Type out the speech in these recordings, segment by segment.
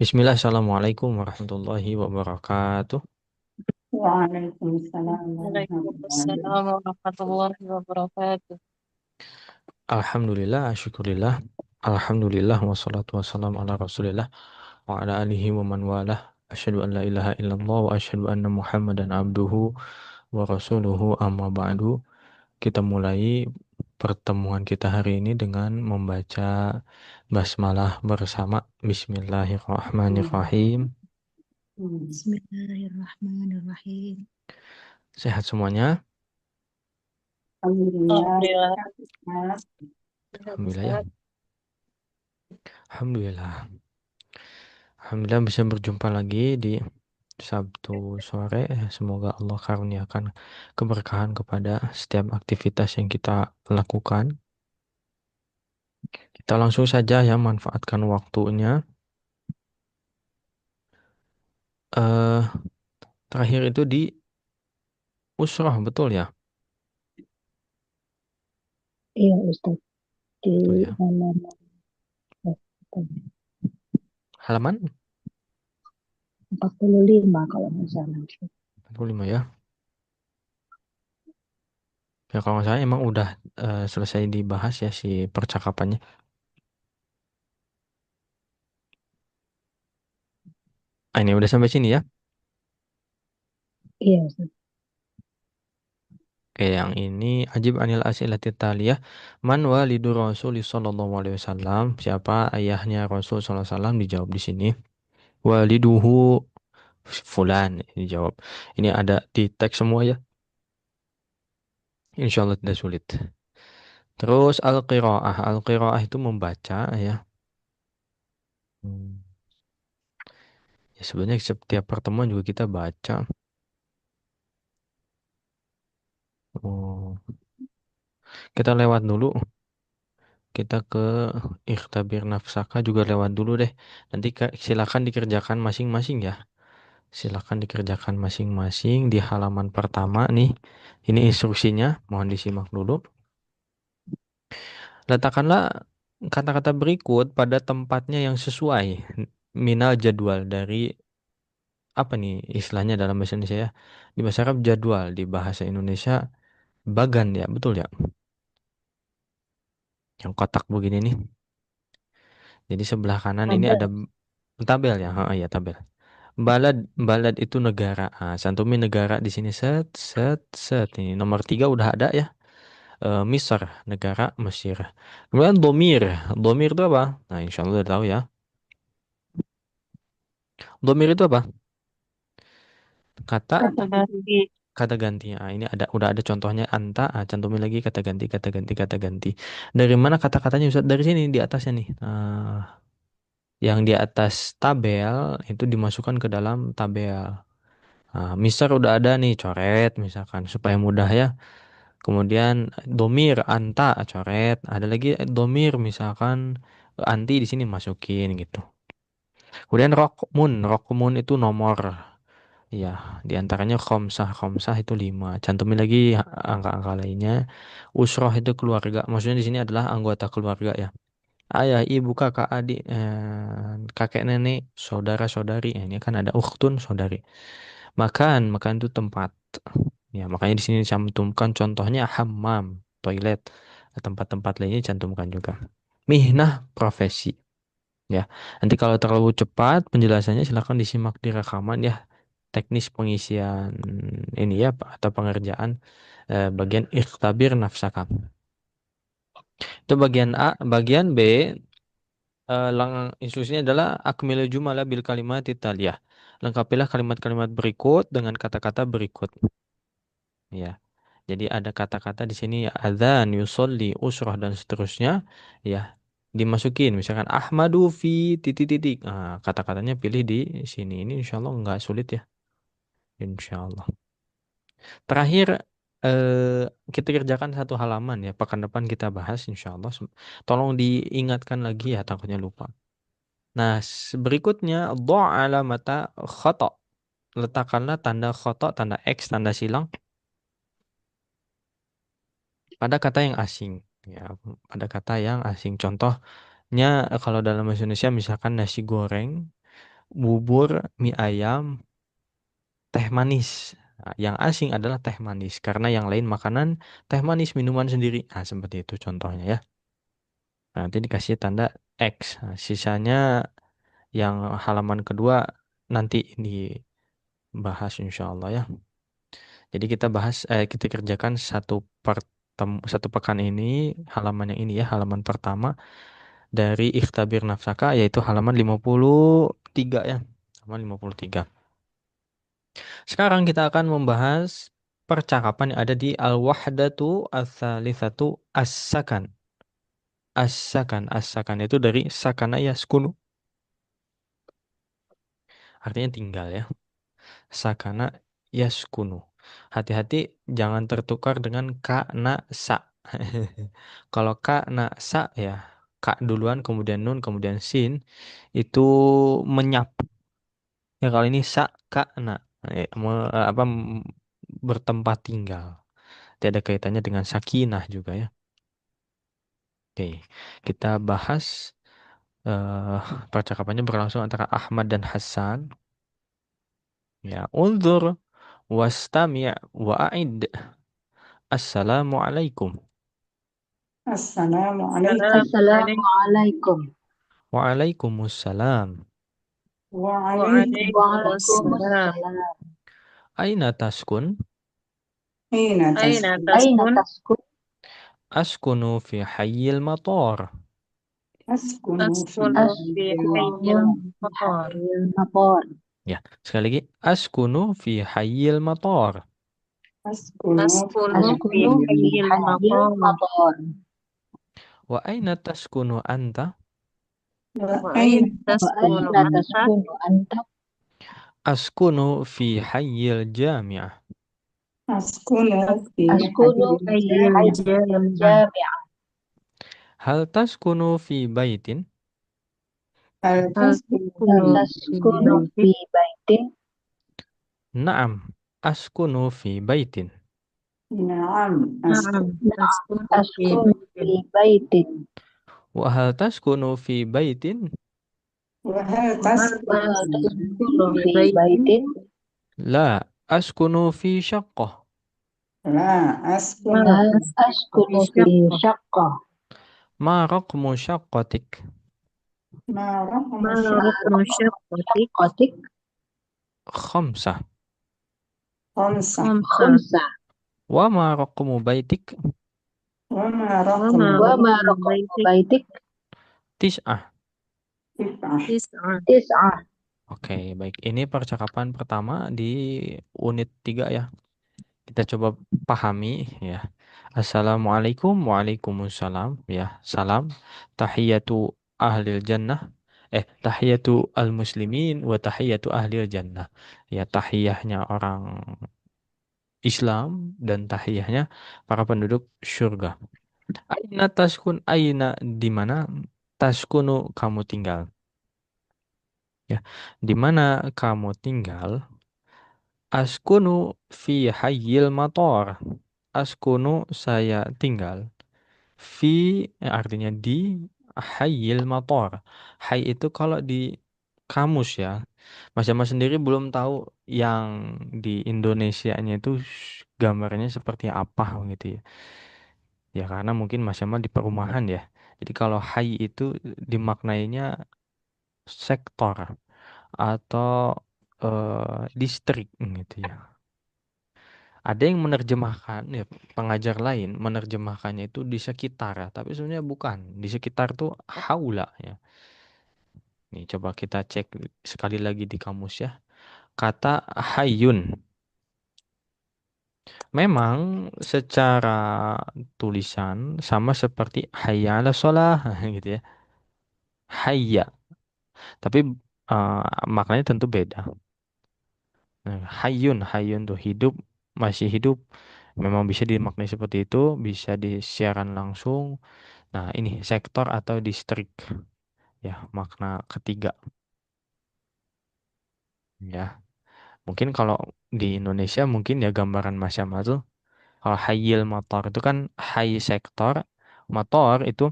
Bismillah, Assalamualaikum warahmatullahi wabarakatuh. Waalaikumsalam warahmatullahi Waalaikumsalam warahmatullahi wabarakatuh. Alhamdulillah, syukurillah. Alhamdulillah, wassalatu wassalamu ala rasulillah wa ala alihi wa man walah. Asyhadu an la ilaha illallah wa asyhadu anna muhammadan abduhu wa rasuluhu amma ba'du. Kita mulai pertemuan kita hari ini dengan membaca basmalah bersama. Bismillahirrahmanirrahim. wabarakatuh. Bismillahirrahmanirrahim. Sehat semuanya? Alhamdulillah, Alhamdulillah, Ustaz. sehat Alhamdulillah ya. Ustaz. Alhamdulillah. Alhamdulillah bisa berjumpa lagi di Sabtu sore. Semoga Allah karuniakan keberkahan kepada setiap aktivitas yang kita lakukan. Kita langsung saja ya manfaatkan waktunya. eh Terakhir itu di Usroh, betul ya? Iya, Ustaz. Di Betul ya. halaman Halaman 45 kalau nggak salah. 45 ya. Ya kalau nggak salah emang udah selesai dibahas ya si percakapannya. Ini udah sampai sini ya. Iya, Ustaz. Oke, yang ini ajib anil asilati taliyah. Man walidu Rasul sallallahu alaihi wasallam? Siapa ayahnya Rasul sallallahu alaihi wasallam? Dijawab di sini. Waliduhu fulan, dijawab. Ini ada di teks semua ya. Insya Allah tidak sulit. Terus al-qiraah. Al-qiraah itu membaca ya. Hmm. Ya sebenarnya setiap pertemuan juga kita baca. Oh, kita lewat dulu. Kita ke ikhtabir nafsaka juga lewat dulu deh. Nanti silakan dikerjakan masing-masing ya. Silakan dikerjakan masing-masing di halaman pertama nih. Ini instruksinya, mohon disimak dulu. Letakkanlah kata-kata berikut pada tempatnya yang sesuai minal jadwal dari apa nih istilahnya dalam bahasa Indonesia ya. Di bahasa Arab jadwal, di bahasa Indonesia bagan ya, betul ya. Yang kotak begini nih. Jadi sebelah kanan ini ada Ada. tabel ya, ya tabel. Balad, balad itu negara. Cantumin negara di sini set set set. Ini nomor 3 udah ada ya. Misr, negara Mesir. Kemudian domir. Domir itu apa? Nah, insya Allah udah tahu ya. Domir itu apa? Kata Kata ganti. kata ganti. Ini udah ada contohnya anta. Cantumin lagi kata ganti, kata ganti, kata ganti. Dari mana kata-katanya Ustaz? Dari sini di atasnya nih. Yang di atas tabel itu dimasukkan ke dalam tabel. Misal udah ada nih coret misalkan supaya mudah ya. Kemudian domir anta coret. Ada lagi domir misalkan anti di sini masukin gitu. Kemudian rokmun, rokmun itu nomor. Ya, diantaranya khomsah, khomsah itu 5. Cantumin lagi angka-angka lainnya. Usroh itu keluarga. Maksudnya di sini adalah anggota keluarga ya. Ayah, ibu, kakak, adik, kakek, nenek, saudara, saudari. Ini kan ada ukhtun, saudari. Makan, makan itu tempat. Ya, makanya di sini cantumkan contohnya hammam, toilet. Tempat-tempat lainnya cantumkan juga. Mihnah, profesi. Ya, nanti kalau terlalu cepat penjelasannya silakan disimak di rekaman ya. Teknis pengisian ini ya Pak, atau pengerjaan bagian ikhtabir nafsaka. Itu bagian A, bagian B instruksinya adalah akmilul jumala bil kalimat taliyah. Lengkapilah kalimat-kalimat berikut dengan kata-kata berikut. Ya. Jadi ada kata-kata di sini adzan, yusolli, usrah dan seterusnya. Ya. Dimasukin misalkan Ahmadu fi titik-titik. Kata-katanya pilih di sini. Ini insya Allah nggak sulit ya. Insya Allah. Terakhir eh, kita kerjakan satu halaman ya. Pekan depan kita bahas insya Allah. Tolong diingatkan lagi ya takutnya lupa. Nah, berikutnya dha alamata khata. Letakkanlah tanda khata, tanda X, tanda silang pada kata yang asing. Ya, pada kata yang asing. Contoh Kalau dalam bahasa Indonesia misalkan nasi goreng, bubur, mie ayam, teh manis. Nah, yang asing adalah teh manis karena yang lain makanan, teh manis minuman sendiri. Nah, seperti itu contohnya ya. Nah, nanti dikasih tanda X. Nah, sisanya yang halaman kedua nanti dibahas insya Allah ya. Jadi kita kerjakan satu pekan ini halaman yang ini ya, halaman pertama dari Ikhtabir Nafsaka yaitu halaman 53 ya. Halaman 53. Sekarang kita akan membahas percakapan yang ada di Al-Wahdatu Ats-Tsalitsatu As-Sakan. As-Sakan, As-Sakan itu dari sakana yaskunu, artinya tinggal ya. Sakana yaskunu. Hati-hati jangan tertukar dengan ka na sa. Kalau ka na sa ya, ka duluan kemudian nun kemudian sin itu menyap. Ya kalau ini sa ka na bertempat tinggal. Tidak ada kaitannya dengan sakinah juga ya. Oke, kita bahas eh percakapannya berlangsung antara Ahmad dan Hasan. Ya, unzur wastami' wa'id. Assalamualaikum. السلام Assalamualaikum. عليكم Assalamualaikum. Waalaikumsalam. وعليكم السلام. Waalaikumsalam. Aina taskun? أين Aina تسكن؟ taskun? Askunu fi hayyil matar. أسكن في حي Askunu fi المطار. hayyil matar. Ya, sekali lagi. Askunu fi hayyil matar. أسكن في Askunu fi حي hayyil المطار. matar. Wa aina taskunu anta? وأين Wa تسكن aina أنت؟ taskunu anta? Askunu fi hayyil jami'ah. Askunu fi حي hayyil الجامعة. jami'ah. Hal taskunu fi baitin? هل Hal تسكن في taskunu بيت؟ fi baitin? Naam. Askunu fi baitin. نعم Na'am. أسكن في Askunu fi بيت. baitin. Wa hal taskunu fi baitin? وهل Wa hal تسكن taskunu في fi بيت؟ baitin? La. Askunu fi syaqqah. لا La أسكن في askunu fi شقة. syaqqah. Ma raqmu syaqqatik? ما Ma رقم شقتك؟ shaqqatik? Khamsah. خمسة. Khumsa. Wa ma raqmu baitik? وما Wa ma رقم raqamu بيتك؟ baitik? Tis'ah. 9. Tis'ah. Oke, baik. Ini percakapan pertama di unit 3 ya. Kita coba pahami ya. Assalamualaikum, waalaikumsalam ya. Salam. Tahiyatu ahlil jannah. Tahiyatu al-muslimin wa tahiyatu ahlil jannah. Ya, tahiyahnya orang Islam dan tahiyahnya para penduduk surga. Aina taskun, aina di mana taskunu kamu tinggal? Ya, di mana kamu tinggal? Askunu fi hayyil mator. Askunu saya tinggal. Fi artinya di hayyil mator. Hay itu kalau di kamus ya. Mas Jamal sendiri belum tahu yang di Indonesianya itu gambarnya seperti apa gitu ya. Ya karena mungkin Mas Jamal di perumahan ya. Jadi kalau hay itu dimaknainya sektor atau distrik gitu ya. Ada yang menerjemahkan ya, pengajar lain menerjemahkannya itu di sekitar ya, tapi sebenarnya bukan. Di sekitar tuh haula ya. Nih coba kita cek sekali lagi di kamus ya. Kata hayun. Memang secara tulisan sama seperti hayya 'ala shalah gitu ya. Hayya, tapi eh, maknanya tentu beda. Nah, hayun, hayun tuh hidup, masih hidup. Memang bisa dimaknai seperti itu, bisa disiaran langsung. Nah, ini sektor atau distrik ya, makna ketiga ya. Mungkin kalau di Indonesia mungkin ya gambaran macam itu. Kalau hayyil motor itu kan hay sektor, motor itu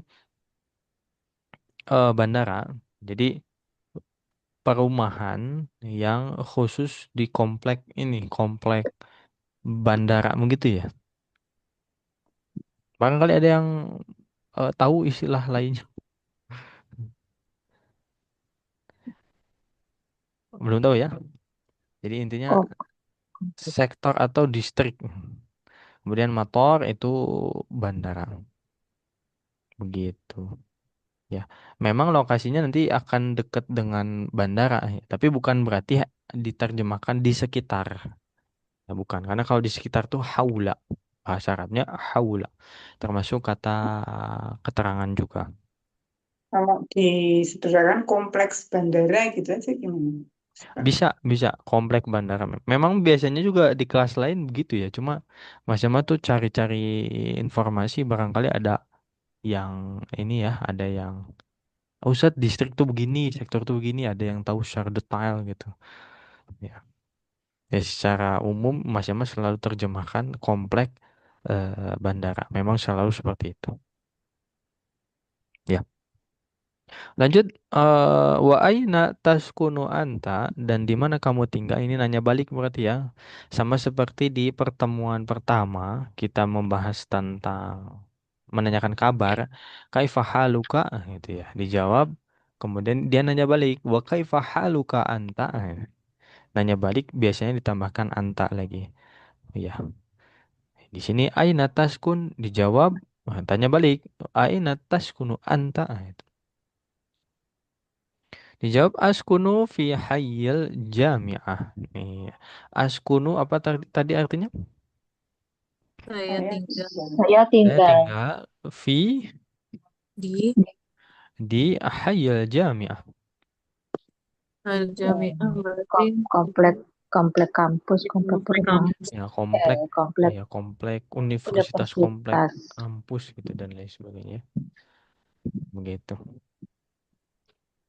bandara. Jadi perumahan yang khusus di komplek ini, komplek bandara begitu ya. Barangkali ada yang tahu istilah lainnya. Belum tahu ya. Jadi intinya Oh, sektor atau distrik. Kemudian motor itu bandara. Begitu. Ya, memang lokasinya nanti akan dekat dengan bandara, ya. Tapi bukan berarti diterjemahkan di sekitar. Ya, bukan. Karena kalau di sekitar tuh haula. Bahasa Arabnya haula. Termasuk kata keterangan juga. Kalau disederhanakan kompleks bandara gitu aja gimana? Bisa, bisa komplek bandara. Memang biasanya juga di kelas lain begitu ya. Cuma Mas Yama tuh cari-cari informasi barangkali ada yang ini ya, ada yang "Oh, Ustadz, distrik tuh begini, sektor tuh begini, ada yang tahu secara detail gitu. Ya, ya secara umum Mas Yama selalu terjemahkan komplek bandara. Memang selalu seperti itu. Ya. Lanjut, wa aina taskunu anta, dan di mana kamu tinggal? Ini nanya balik berarti ya. Sama seperti di pertemuan pertama kita membahas tentang menanyakan kabar, kaifa haluka gitu ya. Dijawab, kemudian dia nanya balik, wa kaifa haluka anta. Nanya balik biasanya ditambahkan anta lagi. Ya. Di sini aina taskun dijawab, tanya balik, aina taskunu anta. Dijawab askunu fi hayyil jami'ah. Nih. Askunu apa tadi artinya? Saya Saya tinggal tinggal saya Saya tinggal tinggal fi di di hayyil jami'ah. Al-Jami'ah berarti komplek komplek kampus, komplek komplek perumahan, kampus. Ya komplek komplek ya komplek universitas komplek universitas. kampus gitu dan lain sebagainya. Begitu.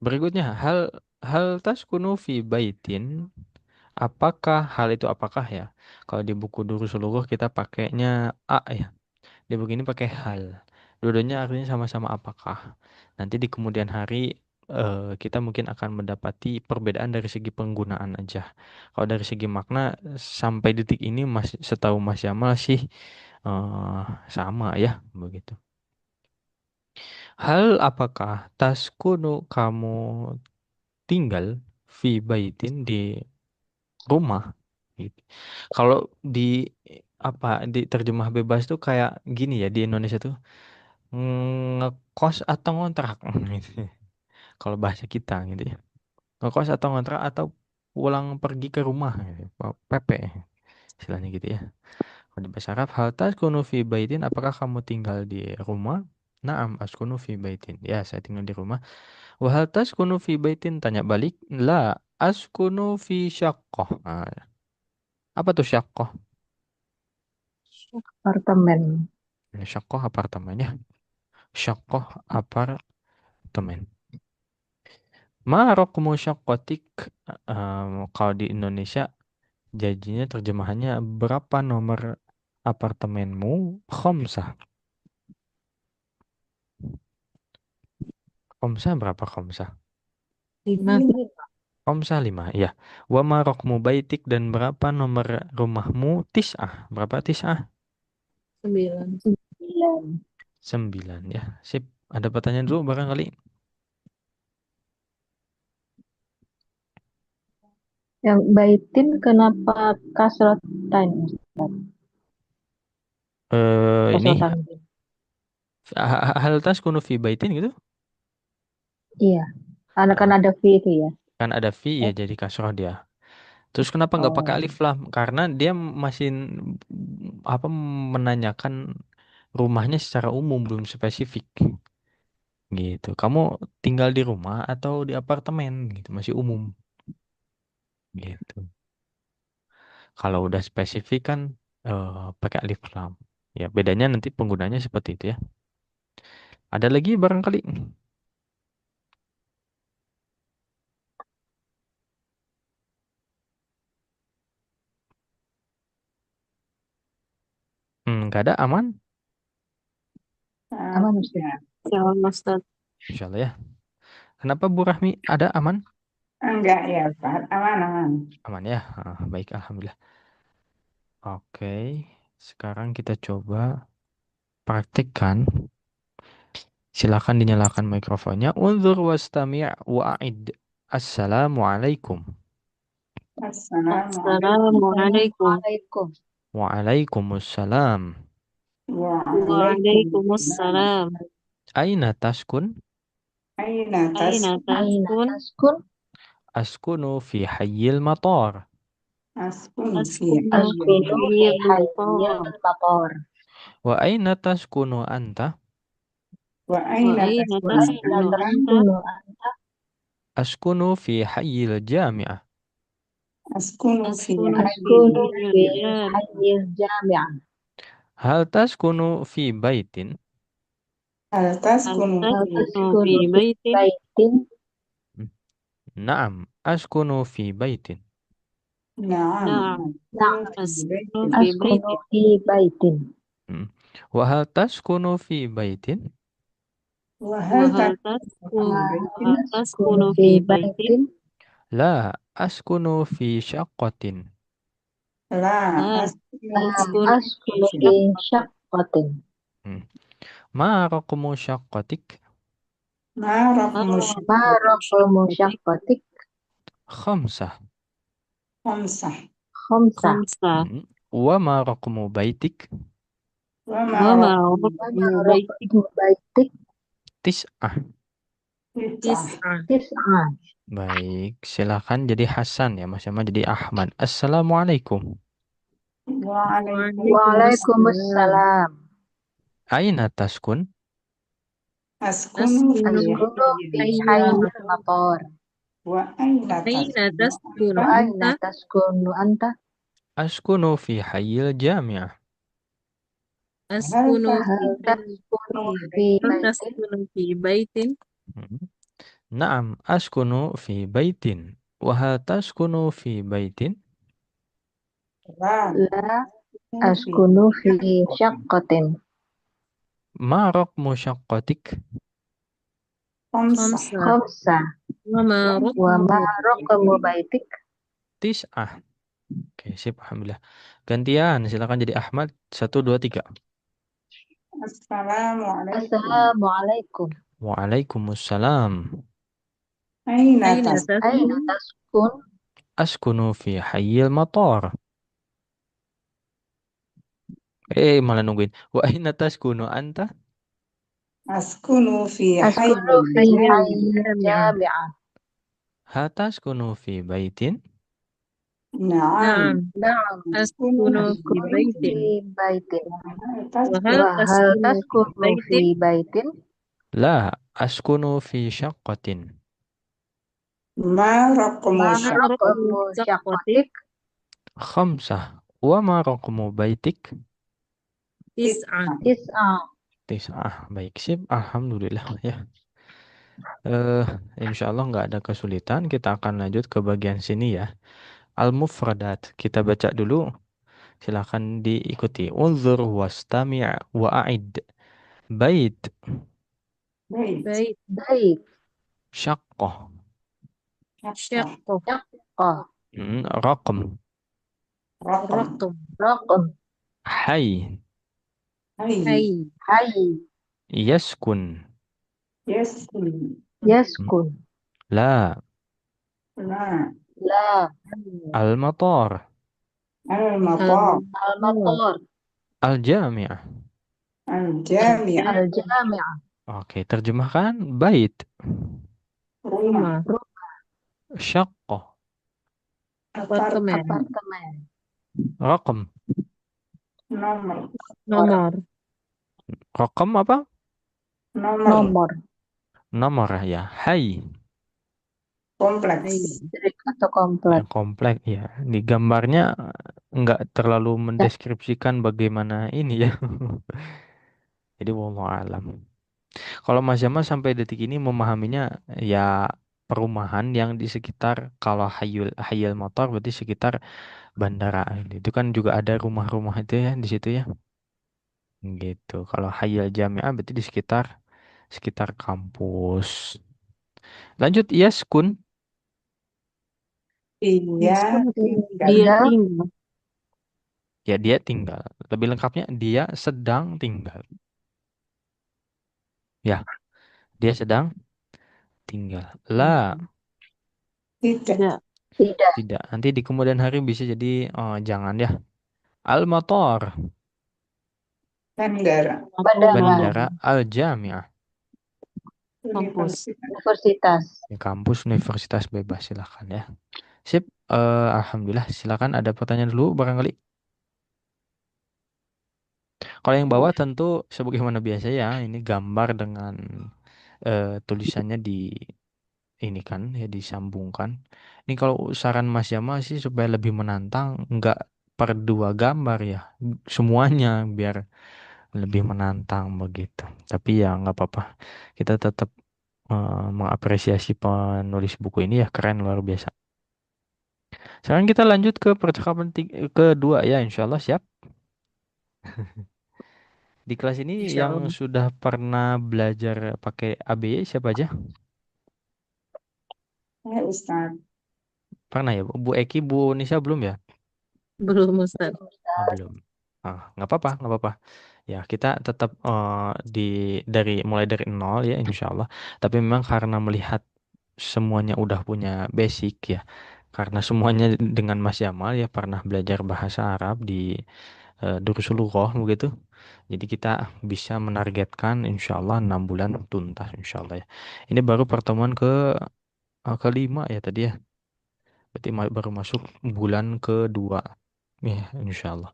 Berikutnya hal hal taskunu fi baitin. Apakah hal itu apakah ya? Kalau di buku Duru Seluruh kita pakainya a ya. Dia begini pakai hal. Dua-duanya artinya sama-sama apakah. Nanti di kemudian hari kita mungkin akan mendapati perbedaan dari segi penggunaan aja. Kalau dari segi makna sampai detik ini masih setahu Mas Yamal sih eh, sama ya begitu. Hal apakah taskunu kamu tinggal fi baitin di rumah gitu. Kalau di apa di terjemah bebas tuh kayak gini ya di Indonesia tuh ngekos atau ngontrak gitu. Kalau bahasa kita gitu ya. Ngekos atau ngontrak atau pulang pergi ke rumah gitu. PP istilahnya gitu ya. Kalau di bahasa Arab hal taskunu fi baitin, apakah kamu tinggal di rumah? Naam askunu fi baitin. Ya, saya tinggal di rumah. Wa hal taskunu fi baitin, tanya balik. La askunu fi syaqqah. Nah, apa tuh syaqqah? Apartemen. Syaqqah apartemennya. Syaqqah apartemen. Ma raqmu syaqqatik. Kalau di Indonesia jadinya terjemahannya berapa nomor apartemenmu? Khamsah. Khamsah berapa khamsah? 5, Khamsah 5. Ya. Wa ma raqmu baitik, dan berapa nomor rumahmu? Tis'ah. Berapa tis'ah? 9. 9. 9 ya. Sip. Ada pertanyaan dulu barangkali? Yang baitin kenapa kasrotan, Ustaz? Ini Kasrotan. hal taskunu fi baitin gitu. Iya, karena kan Eh, ada V itu ya. kan ada fi ya jadi kasroh dia. Terus kenapa nggak pakai Oh, alif lam? Karena dia masih apa menanyakan rumahnya secara umum belum spesifik gitu. Kamu tinggal di rumah atau di apartemen gitu masih umum gitu. Kalau udah spesifik kan pakai alif lam. Ya bedanya nanti penggunanya seperti itu ya. Ada lagi barangkali? Nggak ada, aman? aman Ustaz. Jalan Ustaz. Insya Allah ya. Kenapa Bu Rahmi? Ada aman? Enggak ya, Ustaz. Aman, aman. Aman ya. Baik, alhamdulillah. Oke, sekarang kita coba praktikkan. Silakan dinyalakan mikrofonnya. Unzur wastami' wa'id. Assalamualaikum. Assalamualaikum. Assalamualaikum. Assalamualaikum. Waalaikumsalam. Waalaikumsalam. Waalaikumsalam. Aina taskun? Aina Aina taskun? Aina taskun? taskun? Askunu fi hayyil matar. Askun fi Askunu fi Askunu fi hayyil hayyil matar. maqar. Wa aina taskunu anta? wa Wa aina aina taskun Aina taskunu anta? taskunu anta? Askunu fi hayyil jami'ah. askunu fi Askunu fi hayyil Askunu hayyil fi jami. hayyil jami'ah. Hal taskunu fi baitin? hal Hal taskunu Hal fi taskunu fi taskunu fi baitin? baitin? Naam, askunu fi baitin. na'am Na'am. Na'am. Askunu baitin fi Askunu baitin. fi baitin. Hmm. Wa hal taskunu fi baitin? wa Wa hal hal taskunu fi baitin Taskunu taskunu fi fi baitin? baitin? La, askunu fi syaqqatin. la La askunu fi Lam askunu fi askunu fi baitin syaqqatin. Hmm. Ma raqmu syaqqatik? ma raqmu ma Ma raqamu syaqatik syaqqatik? Khamsah. khamsah Khamsa. khamsa. Wa ma raqmu baitik? wa ma Wa ma raqmu Wa ma raqmu baitik? raqamu baitik? Tis'ah. tis'ah Tis'ah. Tis'ah. Baik, silakan jadi Hasan ya, Mas Yama jadi Ahmad. Assalamualaikum. Waalaikumsalam. Waalaikumsalam. Waalaikumsalam. Aina taskun? Askunu fi Askunu Askunu fi hayyil hayyil hayyil maqar. wa aina aina taskunu taskunu anta? Wa anta? aina taskunu anta? Askunu fi hayyil jami'ah. hal Askunu fi Hal taskunu taskunu fi fi hal baitin? baitin? taskunu fi baitin? Hmm. Naam, askunu fi baitin. Wa hal taskunu fi baitin? La La askunu fi askunu fi haqqatin. syaqqatin. Ma raqmu syaqqatik? Khamsah Khamsa. Khamsa. Wa ma Wa ma raqmu raqamu baitik? baitik? Tis'ah. Oke, sip, alhamdulillah. Gantian, silakan jadi Ahmad. 1, 2, 3. Assalamualaikum. Assalamualaikum. Waalaikumsalam. Aina Aina taskun? Aina taskun? taskun? Askunu fi hayyil matar. Malah nungguin. Wa aina taskunu anta? Askunu fi Askunu hayyil fi Hayyil hayyil jami'ah. jami'ah. Hal taskunu fi baitin? Na'am. Na'am. Na'am. Askunu Askunu fi fi Askunu baitin. baitin. fi baitin. Hal Wa hal Wa taskunu hal taskunu fi taskunu fi baitin? baitin? La, askunu fi syaqqatin. ma raqmu Ma Ma syak raqmu raqamu syaqqatik? syaqqatik? Khamsah. Wa ma raqmu baitik? Tis'ah. tis'ah. Tis'ah. Tis'ah. Baik, sip. Alhamdulillah ya. Eh, insya Allah nggak ada kesulitan. Kita akan lanjut ke bagian sini ya. Al-mufradat. Kita baca dulu. Silakan diikuti. Unzur wastami' wa'id. Bait. Bait. Bait. Bait. Syaqqah. Syaqqah. Syaqqah. Syaqqah. Raqm. Raqam. Raqam. Raqam. Hay. Hayy. Hayy. Hayy. Yaskun. Yaskun. Yaskun. La. La. La. Al-matar. Al-matar. Al-matar. Al-jami'ah. Al-jami'ah. Al-jami'ah. Oke, terjemahkan bait. Rumah. Rumah. Syaqqah. Apartemen. Apartemen. Raqam. Nomor. Nomor. Raqam apa? Nomor. Nomor. Nomor ya. Hay. Kompleks. Hayy. Distrik atau komplek. Komplek ya. Di gambarnya nggak terlalu mendeskripsikan bagaimana ini ya. Jadi wallahu alam. Kalau Mas Jamal sampai detik ini memahaminya ya perumahan yang di sekitar kalau hayal motor berarti sekitar bandara. Itu kan juga ada rumah-rumah itu ya di situ ya. Gitu. Kalau hayal jamiah berarti di sekitar sekitar kampus. Lanjut yaskun. Dia Yaskun tinggal. dia Tinggal. tinggal. Ya dia tinggal. Lebih lengkapnya dia sedang tinggal. Ya, dia sedang tinggal. La, Tidak. Tidak. Tidak. tidak. Nanti di kemudian hari bisa jadi jangan ya. Al-matar, Bandara. Bandara. bandara. Al-jami'ah, Kampus. Universitas. Universitas. ya, kampus universitas bebas silakan ya. Sip, alhamdulillah. Silakan ada pertanyaan dulu barangkali. Kalau yang bawah tentu sebagaimana biasa ya, ini gambar dengan tulisannya di ini kan ya disambungkan. Ini kalau saran Mas Yama sih supaya lebih menantang, nggak per dua gambar ya, semuanya biar lebih menantang begitu. Tapi ya nggak apa-apa, kita tetap mengapresiasi penulis buku ini ya keren luar biasa. Sekarang kita lanjut ke percakapan kedua ya, insya Allah siap. Di kelas ini Insya yang Allah. sudah pernah belajar pakai ABY siapa aja? Ya, Ustaz. Pernah ya, Bu Eki, Bu Nisa belum ya? Belum Ustaz. Oh, belum. Ah, nggak apa-apa, nggak apa-apa. Ya, kita tetap mulai dari nol ya, insya Allah. Tapi memang karena melihat semuanya udah punya basic ya, karena semuanya dengan Mas Yamal ya pernah belajar bahasa Arab di Durusul Lughah begitu. Jadi kita bisa menargetkan insya Allah 6 bulan tuntas insya Allah ya. Ini baru pertemuan kelima ya tadi ya. Berarti baru masuk bulan kedua. Ya, insya Allah.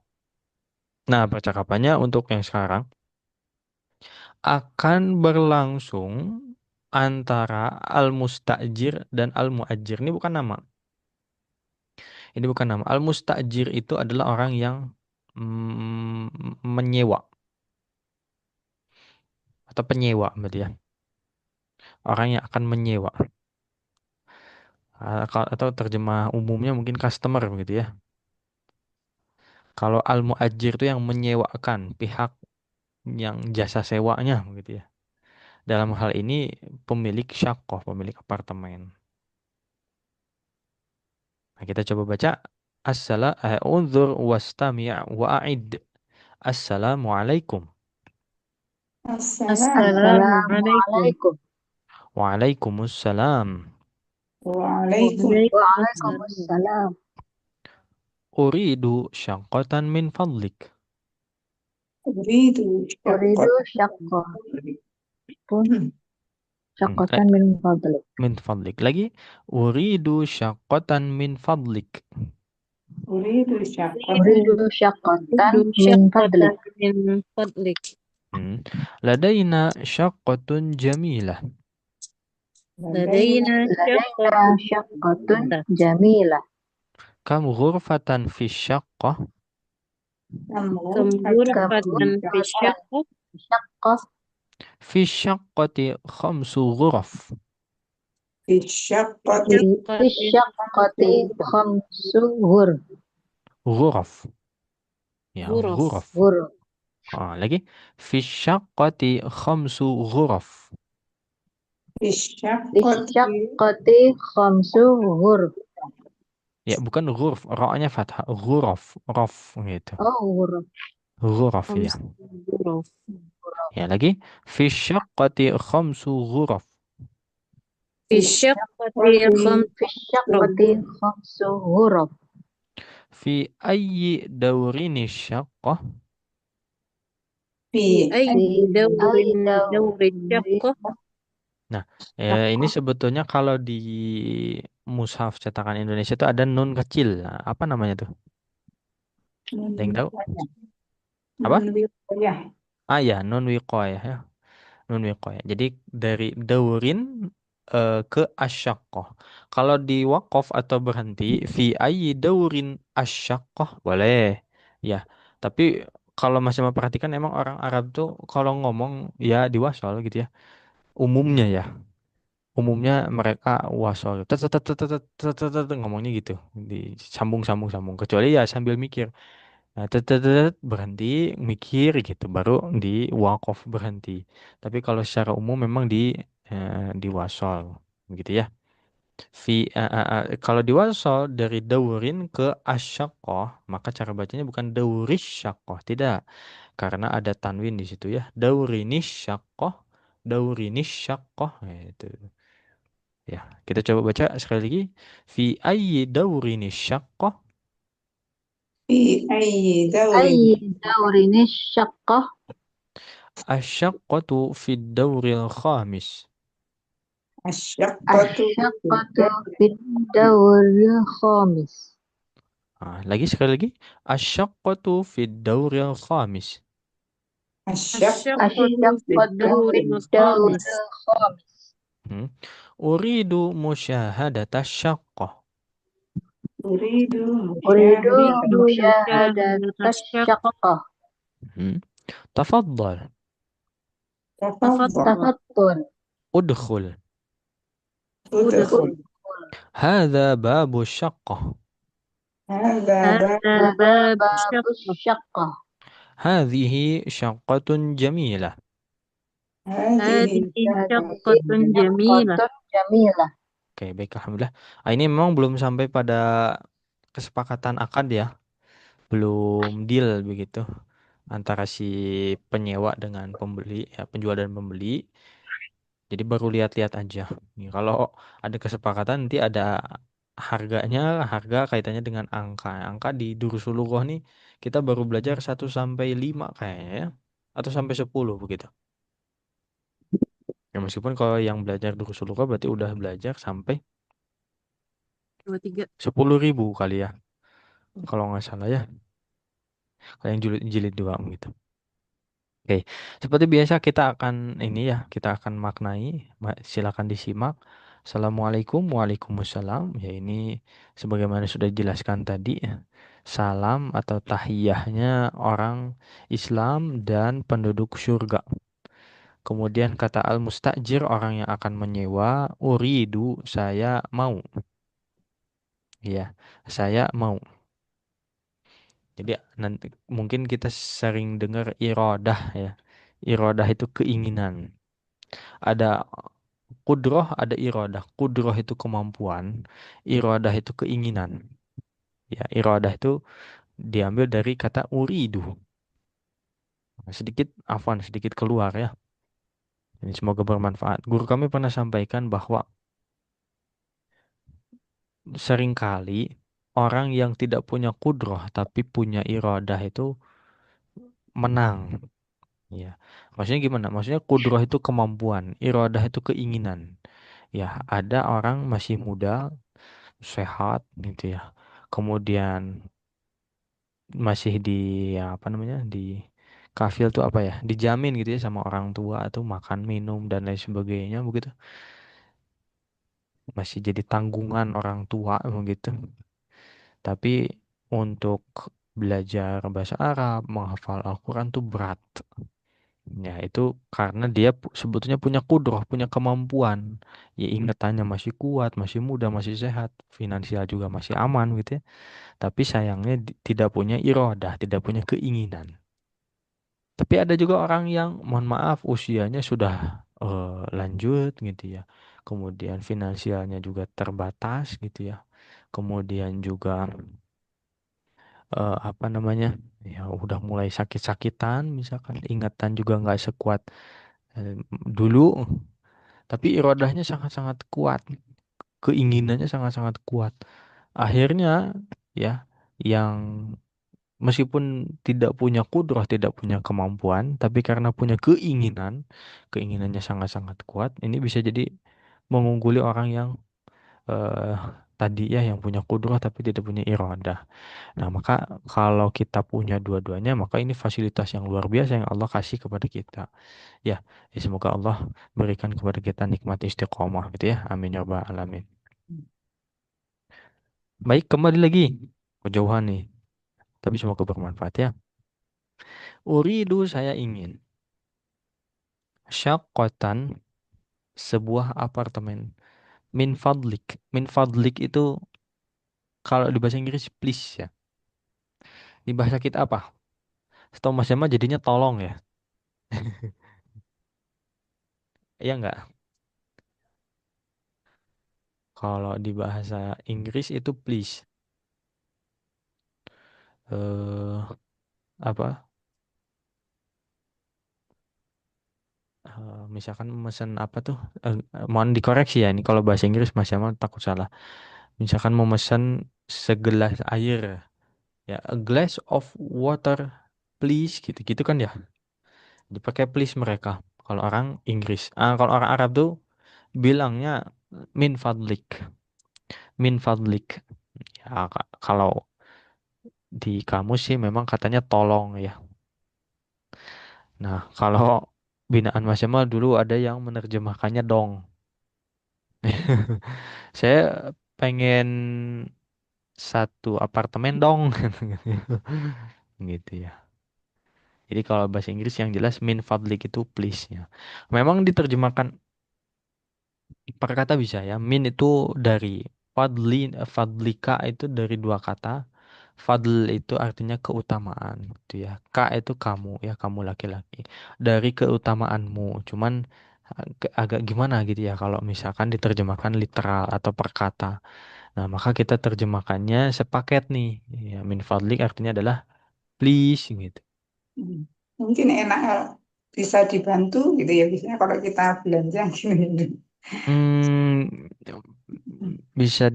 Nah, percakapannya untuk yang sekarang akan berlangsung antara al-mustajir dan al-muajir. Ini bukan nama. Ini bukan nama. Al-mustajir itu adalah orang yang menyewa atau penyewa berarti ya. Orang yang akan menyewa. Atau terjemah umumnya mungkin customer begitu ya. Kalau al-muajir itu yang menyewakan pihak yang jasa sewanya begitu ya. Dalam hal ini pemilik syakoh, pemilik apartemen. Nah, kita coba baca. Unzur wastami' wa'id. Assalamualaikum. Assalamualaikum. Assalamualaikum. Assalamualaikum. Waalaikumsalam. Waalaikumsalam. Waalaikumsalam. Uridu syaqatan min fadlik. Uridu Uridu syaqqatan. syaqqatan min fadlik. Min fadlik. Lagi. Uridu syaqatan min fadlik. Uridu syaqqatan. Uridu syaqqatan Uridu min fadlik. syaqqatan min fadlik. Ladaina syaqatun jamilah. Ladaina Ladaina syaqqatun jamilah. Kam ghurfatan fi syaqqah. Kam ghurfatan fi syaqqah. Syaqqah. Fi syaqqati khamsu ghuraf. Fi syaqqati. Fi syaqqati khamsu Ghuraf. Ya, Ghuraf. ghuraf. ghuraf. Lagi. Fi syaqqati khamsu ghuraf. Fi Fi syaqqati. syaqqati khamsu ghuraf. Ya, bukan ghuraf. Ra-nya fathah. Ghuraf. Raf gitu. Oh, ghuraf. Ghuraf ya. Ghuraf. Ya, lagi. Fi syaqqati khamsu ghuraf. Fi syaqqati Fi syaqqati khamsu ghuraf. Fi ayyi dawrini syaqqah. Fi ayyi dawrin syaqqah. Ini sebetulnya kalau di mushaf cetakan Indonesia itu ada nun kecil. Nah, apa namanya tuh? Ada yang tahu? Apa? wiqayah. Ya, nun wiqayah ya. Nun wiqayah. Jadi dari daurin ke asyaqqah. Kalau di waqaf atau berhenti fi ayyi daurin asyaqqah boleh. Ya, tapi kalau masih memperhatikan emang orang Arab tuh kalau ngomong ya diwasal gitu ya. Umumnya ya. Umumnya mereka wasal ngomongnya gitu. Disambung sambung sambung kecuali ya sambil mikir. Nah, berhenti mikir gitu baru di waqaf berhenti. Tapi kalau secara umum memang di wasal. gitu ya. Kalau di wasol dari daurin ke asyakoh, maka cara bacanya bukan dauris syakoh, tidak, karena ada tanwin di situ ya. Daurinis syakoh, daurinis syakoh, nah, itu. Ya, kita coba baca sekali lagi. Fi ayyi daurinis syakoh, في أي دور أي دور الشقة asyakotu fi dauril khamis. الشقة في الشقة في الدور الخامس Lagi sekali lagi. Asyakotu fi dauril khamis. الشقة الشقة في الشقة الدور في الدور الخامس الخامس Hmm. Uridu musyahadata syakoh. أريد أريد أريد مشاهدة مشاهدة مشاهدة الشقة الشقة Hmm. Tafadhal. تفضل تفضل تفضل Udkhul. ادخل ادخل Hadha babu syakoh. هذا باب هذا هذا باب باب الشقة الشقة Hadhihi syakotun jamilah. هذه هذه هذه شقة جميلة شقة جميلة. Oke, baik, alhamdulillah. Ini memang belum sampai pada kesepakatan akad ya, belum deal begitu antara si penyewa dengan pembeli, ya penjual dan pembeli. Jadi baru lihat-lihat aja. Nih, kalau ada kesepakatan nanti ada harganya, harga kaitannya dengan angka. Angka di Durusulughah nih kita baru belajar 1 sampai 5 kayaknya ya. Atau sampai 10 begitu. Ya meskipun kalau yang belajar Durusulughah berarti udah belajar sampai 23 10.000 kali ya. Kalau nggak salah ya. Kalau yang jilid, jilid 2 gitu. Oke, seperti biasa kita akan ini ya, kita akan maknai. Silakan disimak. Assalamualaikum, waalaikumsalam. Ya ini sebagaimana sudah dijelaskan tadi, salam atau tahiyahnya orang Islam dan penduduk surga. Kemudian kata al-mustajir orang yang akan menyewa, uridu saya mau. Ya, saya mau. Jadi nanti mungkin kita sering dengar irodah ya. Irodah itu keinginan. Ada kudroh, ada irodah. Kudroh itu kemampuan, irodah itu keinginan. Ya, irodah itu diambil dari kata uridu. Sedikit afwan, sedikit keluar ya. Ini semoga bermanfaat. Guru kami pernah sampaikan bahwa seringkali orang yang tidak punya kudroh tapi punya irodah itu menang. Ya, maksudnya gimana? Maksudnya kudroh itu kemampuan, irodah itu keinginan. Ya, ada orang masih muda, sehat gitu ya. Kemudian masih di ya, apa namanya? Di kafil tuh apa ya? Dijamin gitu ya sama orang tua atau makan, minum dan lain sebagainya begitu. Masih jadi tanggungan orang tua begitu. Tapi untuk belajar bahasa Arab, menghafal Al-Qur'an tuh berat. Ya, itu karena dia sebetulnya punya kudroh, punya kemampuan. Ya, ingatannya masih kuat, masih muda, masih sehat, finansial juga masih aman gitu ya. Tapi sayangnya tidak punya irodah, tidak punya keinginan. Tapi ada juga orang yang, mohon maaf, usianya sudah lanjut gitu ya. Kemudian finansialnya juga terbatas gitu ya. Kemudian juga apa namanya, ya udah mulai sakit-sakitan, misalkan ingatan juga nggak sekuat eh, dulu. Tapi irodahnya sangat-sangat kuat, keinginannya sangat-sangat kuat. Akhirnya ya, yang meskipun tidak punya kudrah, tidak punya kemampuan, tapi karena punya keinginan, keinginannya sangat-sangat kuat, ini bisa jadi mengungguli orang yang eh, tadi ya, yang punya kudrah tapi tidak punya iradah. Nah, maka kalau kita punya dua-duanya, maka ini fasilitas yang luar biasa yang Allah kasih kepada kita. Ya, semoga Allah berikan kepada kita nikmat istiqomah gitu ya. Amin ya rabbal alamin. Baik, kembali lagi. Kejauhan nih, tapi semoga bermanfaat ya. Uridu saya ingin. Syakotan sebuah apartemen. Min fadlik. Min fadlik itu kalau di bahasa Inggris please ya. Di bahasa kita apa? Setahu Mas Jama jadinya tolong ya. Iya enggak? Kalau di bahasa Inggris itu please. eh Apa? Misalkan mesen apa tuh? Mohon dikoreksi ya ini kalau bahasa Inggris Mas Jamal takut salah. Misalkan mau mesen segelas air, ya a glass of water please gitu-gitu kan ya. Dipakai please mereka. Kalau orang Inggris. Kalau orang Arab tuh bilangnya min fadlik. Min fadlik. Ya, kalau di kamus sih memang katanya tolong ya. Nah, kalau binaan Mas Jamal dulu ada yang menerjemahkannya dong. Saya pengen satu apartemen dong. Gitu ya. Jadi kalau bahasa Inggris yang jelas min fadlik itu please ya. Memang diterjemahkan per kata bisa ya. Min itu dari fadlika itu dari dua kata. Fadl itu artinya keutamaan gitu ya. Ka itu kamu ya, kamu laki-laki. Dari keutamaanmu. Cuman agak gimana gitu ya kalau misalkan diterjemahkan literal atau per kata. Nah, maka kita terjemahkannya sepaket nih. Ya, min fadlik artinya adalah please gitu. Hmm. Mungkin enak bisa dibantu gitu ya biasanya kalau kita belanja gini. Hmm, bisa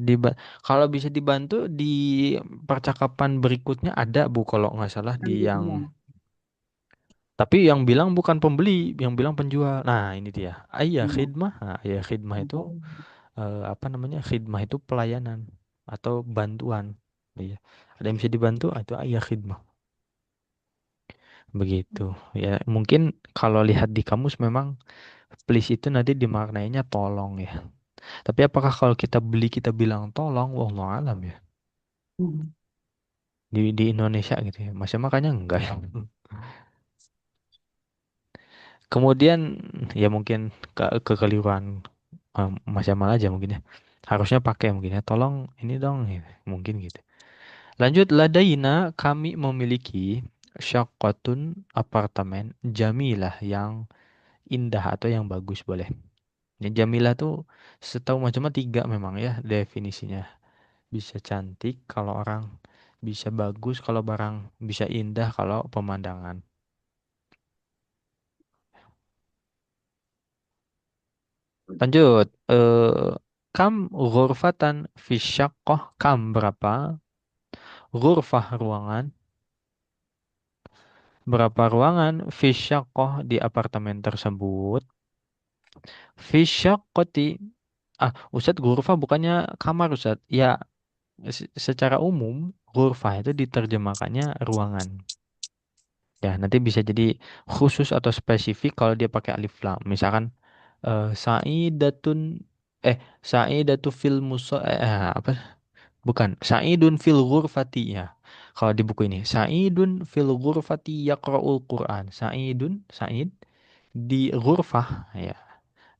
kalau bisa dibantu di percakapan berikutnya ada Bu kalau nggak salah di yang Iya. tapi yang bilang bukan pembeli, yang bilang penjual. Nah, ini dia. Ayah Iya. khidmah. Nah, ayah khidmah itu apa namanya? Khidmah itu pelayanan atau bantuan. Iya. Ada yang bisa dibantu, itu ayah khidmah. Begitu. Ya, mungkin kalau lihat di kamus memang please itu nanti dimaknainya tolong ya. Tapi apakah kalau kita beli kita bilang tolong? Wallahu alam ya. Hmm. Di Indonesia gitu ya. Masih makanya enggak ya. Kemudian ya mungkin kekeliruan Mas Jamal aja mungkin ya. Harusnya pakai mungkin ya. Tolong ini dong gitu. Mungkin gitu. Lanjut ladaina kami memiliki syaqqatun apartemen jamilah yang indah atau yang bagus boleh. Ya, jamilah tuh setahu Mas Jamal tiga memang ya definisinya. Bisa cantik kalau orang, bisa bagus kalau barang, bisa indah kalau pemandangan. Lanjut, kam ghurfatan fi syaqqah, kam berapa? Ghurfah ruangan, berapa ruangan fi syaqqah di apartemen tersebut? Fi syaqqati, Ustadz ghurfah bukannya kamar Ustadz. Ya, secara umum ghurfah itu diterjemahkannya ruangan. Ya, nanti bisa jadi khusus atau spesifik kalau dia pakai alif lam. Misalkan Sa'idatun Sa'idatu fil apa? Bukan, Sa'idun fil ghurfati ya. Kalau di buku ini, Sa'idun fil ghurfati yaqra'ul Qur'an. Sa'id di ghurfah ya,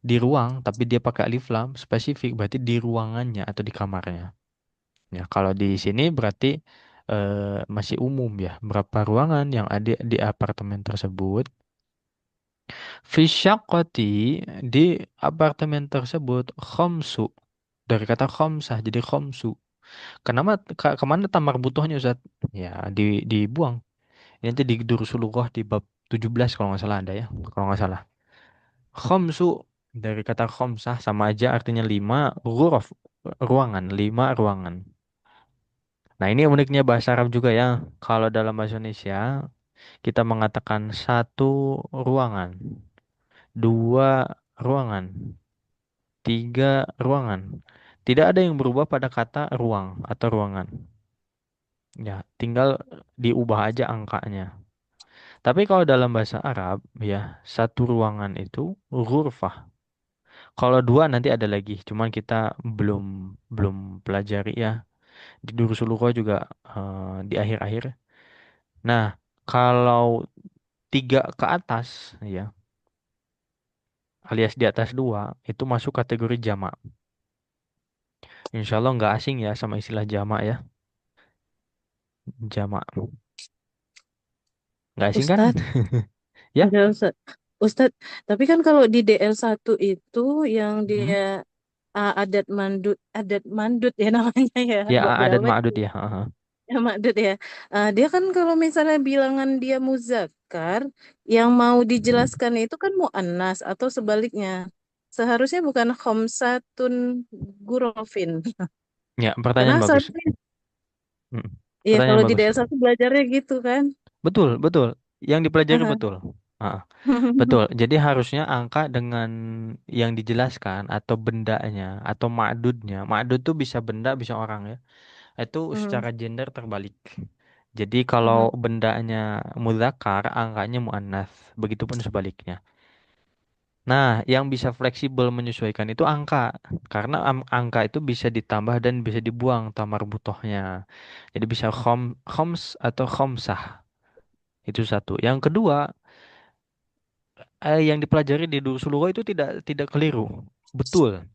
di ruang tapi dia pakai alif lam spesifik berarti di ruangannya atau di kamarnya. Ya, kalau di sini berarti masih umum ya. Berapa ruangan yang ada di apartemen tersebut? Fisyaqqati di apartemen tersebut khamsu dari kata khamsah jadi khamsu. Kenapa kemana tamar butuhnya Ustaz? Ya dibuang. Ini nanti di Durusulullah di bab 17 kalau nggak salah ada ya. Kalau nggak salah. Khamsu dari kata khamsah sama aja artinya lima, ghuraf ruangan, lima ruangan. Nah, ini uniknya bahasa Arab juga ya. Kalau dalam bahasa Indonesia kita mengatakan satu ruangan, dua ruangan, tiga ruangan. Tidak ada yang berubah pada kata ruang atau ruangan. Ya, tinggal diubah aja angkanya. Tapi kalau dalam bahasa Arab, ya, satu ruangan itu ghurfah. Kalau dua nanti ada lagi, cuman kita belum belum pelajari ya. Di Durusulullah juga di akhir-akhir. Nah, kalau tiga ke atas, ya, alias di atas dua, itu masuk kategori jamak. Insya Allah nggak asing ya sama istilah jamak ya. Jamak. Nggak asing kan? Ustadz, Ya, ada Ustadz. Ustadz, tapi kan kalau di DL1 itu yang dia hmm? adat mandut ya namanya ya. Ya adat Berapa ma'dud ya. Heeh. ya mandut ya. Dia kan kalau misalnya bilangan dia muzakkar, yang mau dijelaskan itu kan muannas atau sebaliknya. Seharusnya bukan khamsatun gurofin. Ya, Karena pertanyaan bagus. seharusnya Mm. ya kalau Pertanyaan di bagus. DS1 belajarnya gitu kan. Betul, betul. Yang dipelajari Aha. betul. Ah, betul. Jadi harusnya angka dengan yang dijelaskan atau bendanya atau ma'dudnya. Ma'dud tuh bisa benda, bisa orang ya. Itu Hmm, secara gender terbalik. Jadi kalau hmm, bendanya mudzakkar, angkanya muannats. Begitupun sebaliknya. Nah, yang bisa fleksibel menyesuaikan itu angka. Karena angka itu bisa ditambah dan bisa dibuang tamar butohnya. Jadi bisa khoms atau khomsah. Itu satu. Yang kedua, yang dipelajari di Dursulugo itu tidak keliru. Betul.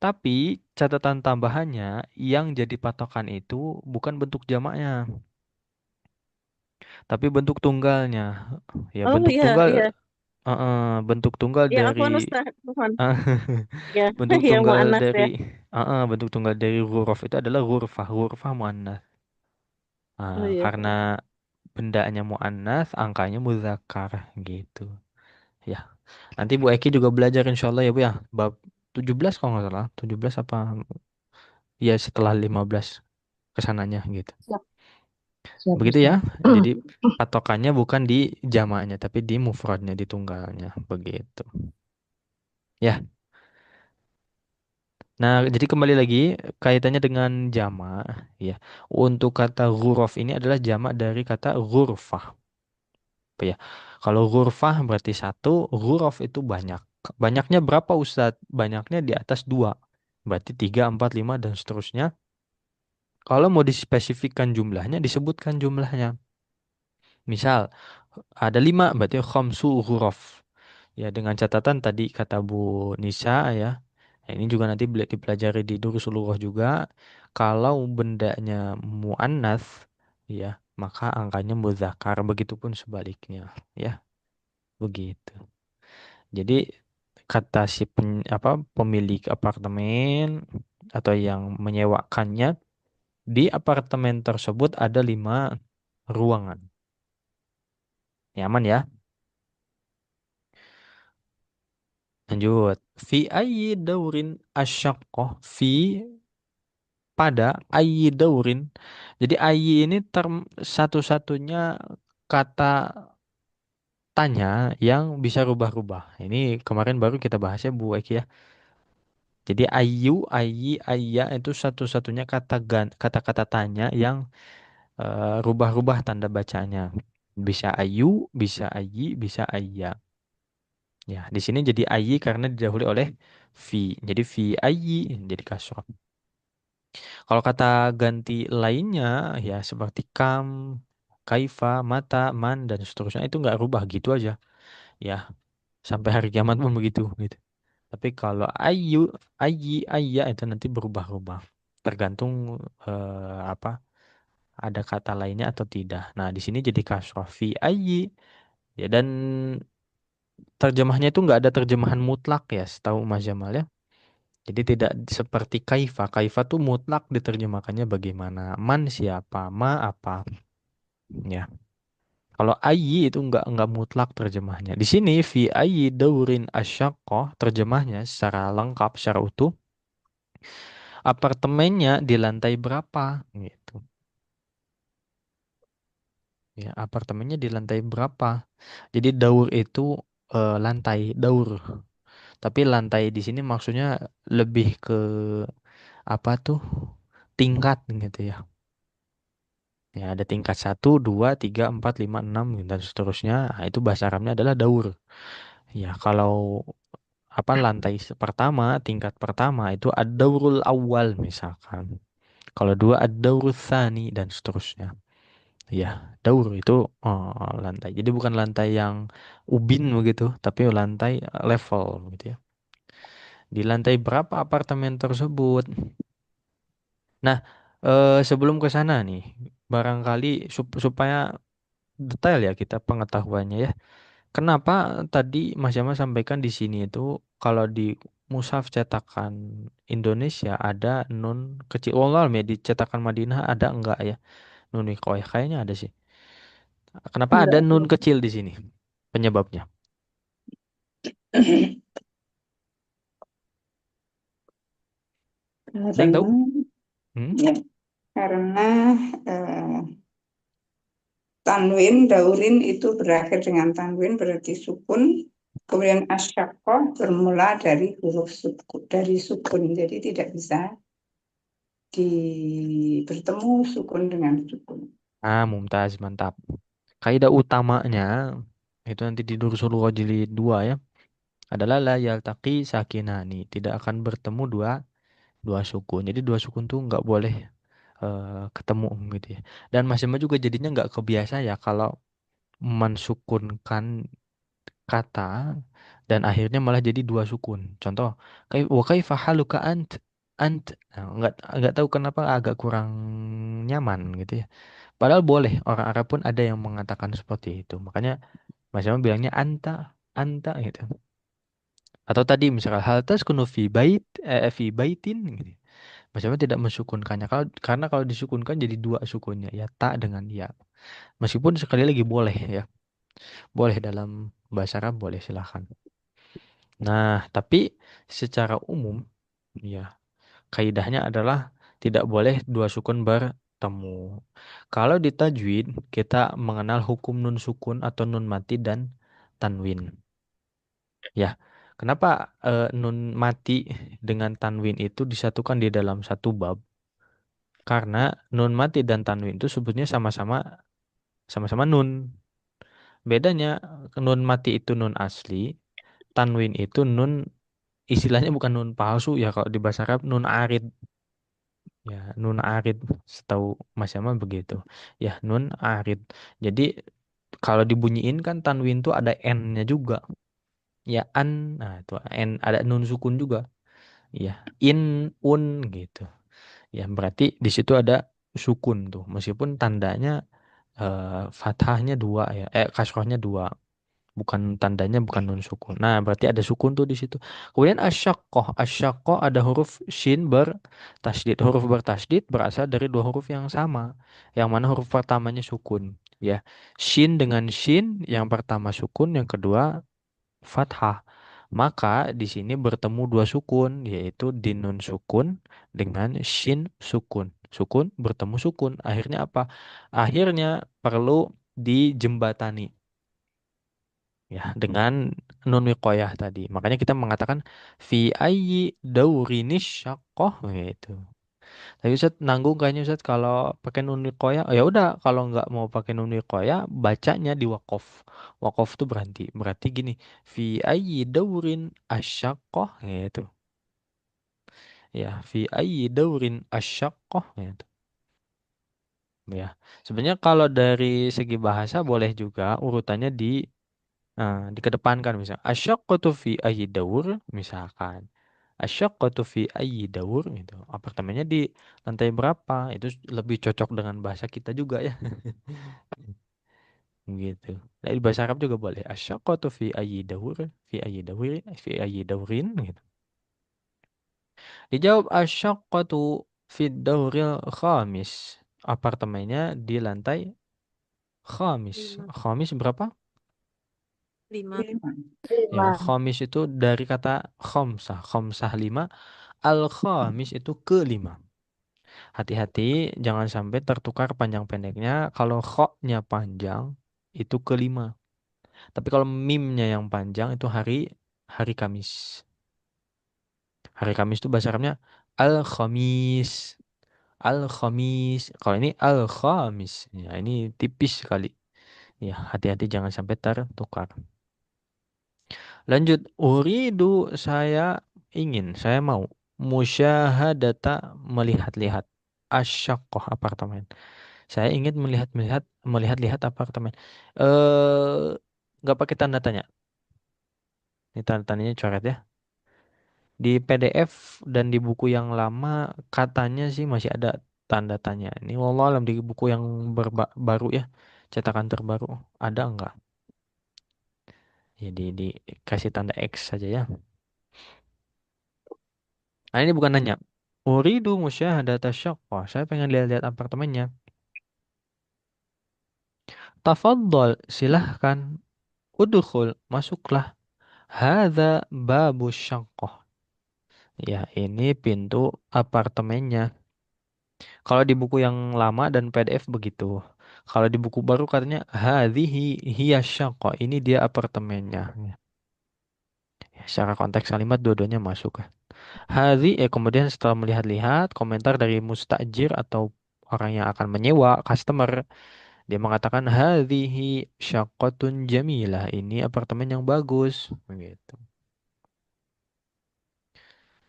Tapi catatan tambahannya yang jadi patokan itu bukan bentuk jamaknya, tapi bentuk tunggalnya. Ya Oh bentuk iya, tunggal, iya. bentuk tunggal Ya, dari Afwan Ustaz. Afwan. Ya, bentuk yang tunggal mu'annas dari ya. bentuk tunggal dari huruf itu adalah hurufah, hurufah muannas. Oh Nah, iya. karena bendanya muannas, angkanya muzakkar gitu. Ya. Nanti Bu Eki juga belajar insya Allah ya Bu ya. Bab 17 kalau nggak salah. 17 apa? Ya setelah 15 kesananya gitu. Siap, siap Begitu ya. Ustaz. Jadi patokannya bukan di jamaknya tapi di mufradnya, di tunggalnya. Begitu. Ya. Nah, jadi kembali lagi kaitannya dengan jamak ya. Untuk kata ghuraf ini adalah jamak dari kata ghurfah. Apa ya? Kalau ghurfah berarti satu, ghuraf itu banyak. Banyaknya berapa Ustadz? Banyaknya di atas dua. Berarti tiga, empat, lima, dan seterusnya. Kalau mau dispesifikkan jumlahnya, disebutkan jumlahnya. Misal, ada lima, berarti khamsu huruf. Ya, dengan catatan tadi kata Bu Nisa ya. Nah, ini juga nanti dipelajari di Durusul Lughah juga. Kalau bendanya mu'annas, ya, maka angkanya muzakkar. Begitupun sebaliknya. Ya, begitu. Jadi, kata si pemilik apartemen atau yang menyewakannya, di apartemen tersebut ada 5 ruangan. Nyaman ya? Lanjut. Fi ayyi daurin asyaqqah. Fi pada ayyi daurin. Jadi ayyi ini satu-satunya kata tanya yang bisa rubah-rubah. Ini kemarin baru kita bahas ya Bu Eki ya. Jadi ayu, ayyi, ayya itu satu-satunya kata-kata tanya yang rubah-rubah tanda bacanya. Bisa ayu, bisa ayyi, bisa ayya. Ya, di sini jadi ayyi karena didahului oleh fi. Jadi fi ayyi jadi kasroh. Kalau kata ganti lainnya ya seperti kam, kaifa, mata, man dan seterusnya itu nggak rubah gitu aja. Ya, sampai hari kiamat pun begitu gitu. Tapi kalau ayu, ayyi, ayya itu nanti berubah-ubah. Tergantung apa ada kata lainnya atau tidak. Nah, di sini jadi kasroh fi ayyi ya dan terjemahnya itu nggak ada terjemahan mutlak ya, setahu Mas Jamal ya. Jadi tidak seperti kaifa. Kaifa tuh mutlak diterjemahkannya bagaimana. Man siapa, ma apa. Ya. Kalau ayyi itu nggak mutlak terjemahnya. Di sini fi ayyi daurin asyaqqah terjemahnya secara lengkap, secara utuh. Apartemennya di lantai berapa? Gitu. Ya, apartemennya di lantai berapa? Jadi daur itu lantai, daur. Tapi lantai di sini maksudnya lebih ke apa tuh? Tingkat gitu ya. Ya, ada tingkat satu, 2, 3, 4, 5, 6, dan seterusnya. Nah, itu bahasa Arabnya adalah daur. Ya, kalau apa lantai pertama, tingkat pertama itu ad-daurul awal misalkan. Kalau dua ad-daurul tsani dan seterusnya. Ya, daur itu lantai. Jadi bukan lantai yang ubin begitu, tapi lantai level gitu ya. Di lantai berapa apartemen tersebut? Nah, sebelum ke sana nih, barangkali supaya detail ya kita pengetahuannya ya. Kenapa tadi Mas Yama sampaikan di sini itu kalau di mushaf cetakan Indonesia ada nun kecil. Wallah ya di cetakan Madinah ada enggak ya nun wiqayah? Kayaknya ada sih. Kenapa ada Enggak. nun kecil di sini? Penyebabnya. Ada yang tahu? Karena Hmm? ya, karena eh, tanwin daurin itu berakhir dengan tanwin berarti sukun. Kemudian asyaqqah bermula dari huruf sukun, dari sukun. Jadi tidak bisa bertemu sukun dengan sukun. Mumtaz, mantap. Kaidah utamanya itu nanti di Dursul Jilid 2 ya. Adalah la yaltaqi sakinani, tidak akan bertemu dua dua sukun. Jadi dua sukun tuh nggak boleh ketemu gitu ya. Dan Mas Jema juga jadinya nggak kebiasa ya kalau mensukunkan kata dan akhirnya malah jadi dua sukun. Contoh, kayak wa kaifa haluka ant. Nah, nggak tahu kenapa agak kurang nyaman gitu ya. Padahal boleh orang Arab pun ada yang mengatakan seperti itu. Makanya Mas Jema bilangnya anta gitu. Atau tadi misalkan hal taskunu fi baitin gitu. Maksudnya tidak mensukunkannya. Karena kalau disukunkan jadi dua sukunnya ya ta dengan ya. Meskipun sekali lagi boleh ya. Boleh dalam bahasa Arab boleh silahkan. Nah, tapi secara umum ya kaidahnya adalah tidak boleh dua sukun bertemu. Kalau di tajwid kita mengenal hukum nun sukun atau nun mati dan tanwin. Ya, kenapa nun mati dengan tanwin itu disatukan di dalam satu bab? Karena nun mati dan tanwin itu sebetulnya sama-sama nun. Bedanya nun mati itu nun asli, tanwin itu nun istilahnya bukan nun palsu ya kalau di bahasa Arab nun arid. Ya, nun arid setahu Mas Yama begitu. Ya, nun arid. Jadi kalau dibunyiin kan tanwin itu ada n-nya juga. Ya an, nah itu n ada nun sukun juga. Ya, in, un gitu. Ya, berarti di situ ada sukun tuh. Meskipun tandanya fathahnya dua ya, kasrohnya dua, bukan tandanya bukan nun sukun. Nah, berarti ada sukun tuh di situ. Kemudian asyaqqah ada huruf shin bertasydid. Huruf bertasydid berasal dari dua huruf yang sama, yang mana huruf pertamanya sukun. Ya, shin dengan shin, yang pertama sukun, yang kedua fathah. Maka di sini bertemu dua sukun, yaitu di nun sukun dengan shin sukun. Sukun bertemu sukun. Akhirnya apa? Akhirnya perlu dijembatani ya dengan nun wiqayah tadi. Makanya kita mengatakan fi ayyi daurinis syaqqah gitu. Tapi Ustaz nanggung kayaknya Ustaz kalau pakai nun wiqayah. Oh, ya udah kalau nggak mau pakai nun wiqayah bacanya di waqaf. Waqaf tuh berhenti. Berarti gini, fi ayyi daurin asyaqqah gitu. Ya, fi ayyi daurin asyaqqah gitu. Ya. Sebenarnya kalau dari segi bahasa boleh juga urutannya dikedepankan misalnya asyaqqatu fi ayyi daur misalkan asyaqqatu fi ayyi daur gitu apartemennya di lantai berapa itu lebih cocok dengan bahasa kita juga ya gitu. Nah, di bahasa Arab juga boleh asyaqqatu fi ayyi daur fi ayyi daurin gitu. Dijawab asyaqqatu fi dauril khamis, apartemennya di lantai khamis. Lima. Khamis berapa? Lima. Lima. Ya, Lima. khamis itu dari kata khamsah. Khamsah lima. Al-khamis itu kelima. Hati-hati jangan sampai tertukar panjang pendeknya. Kalau kho-nya panjang itu kelima. Tapi kalau mimnya yang panjang itu hari hari Kamis. Hari Kamis itu bahasa Arabnya Al-Khamis. Al-Khamis. Kalau ini Al-Khamis. Ya, ini tipis sekali. Ya, hati-hati jangan sampai tertukar. Lanjut, uridu saya mau musyahadata melihat-lihat asyaqqah apartemen. Saya ingin melihat-lihat apartemen. Nggak pakai tanda tanya. Ini tanda tanyanya coret ya. Di PDF dan di buku yang lama katanya sih masih ada tanda tanya. Ini wallahualam di buku yang baru ya, cetakan terbaru ada enggak? Jadi dikasih tanda X saja ya. Nah, ini bukan nanya. Uridu musyahadata syaqqah. Saya pengen lihat-lihat apartemennya. Tafaddal, silahkan. Udkhul, masuklah. Hadza babu syaqqah. Ya, ini pintu apartemennya. Kalau di buku yang lama dan PDF begitu. Kalau di buku baru katanya hadhihi hiya syaqqah. Ini dia apartemennya. Ya, secara konteks kalimat dua-duanya masuk. Kemudian setelah melihat-lihat komentar dari mustajir atau orang yang akan menyewa, customer, dia mengatakan hadhihi syaqqatun jamilah. Ini apartemen yang bagus. Begitu.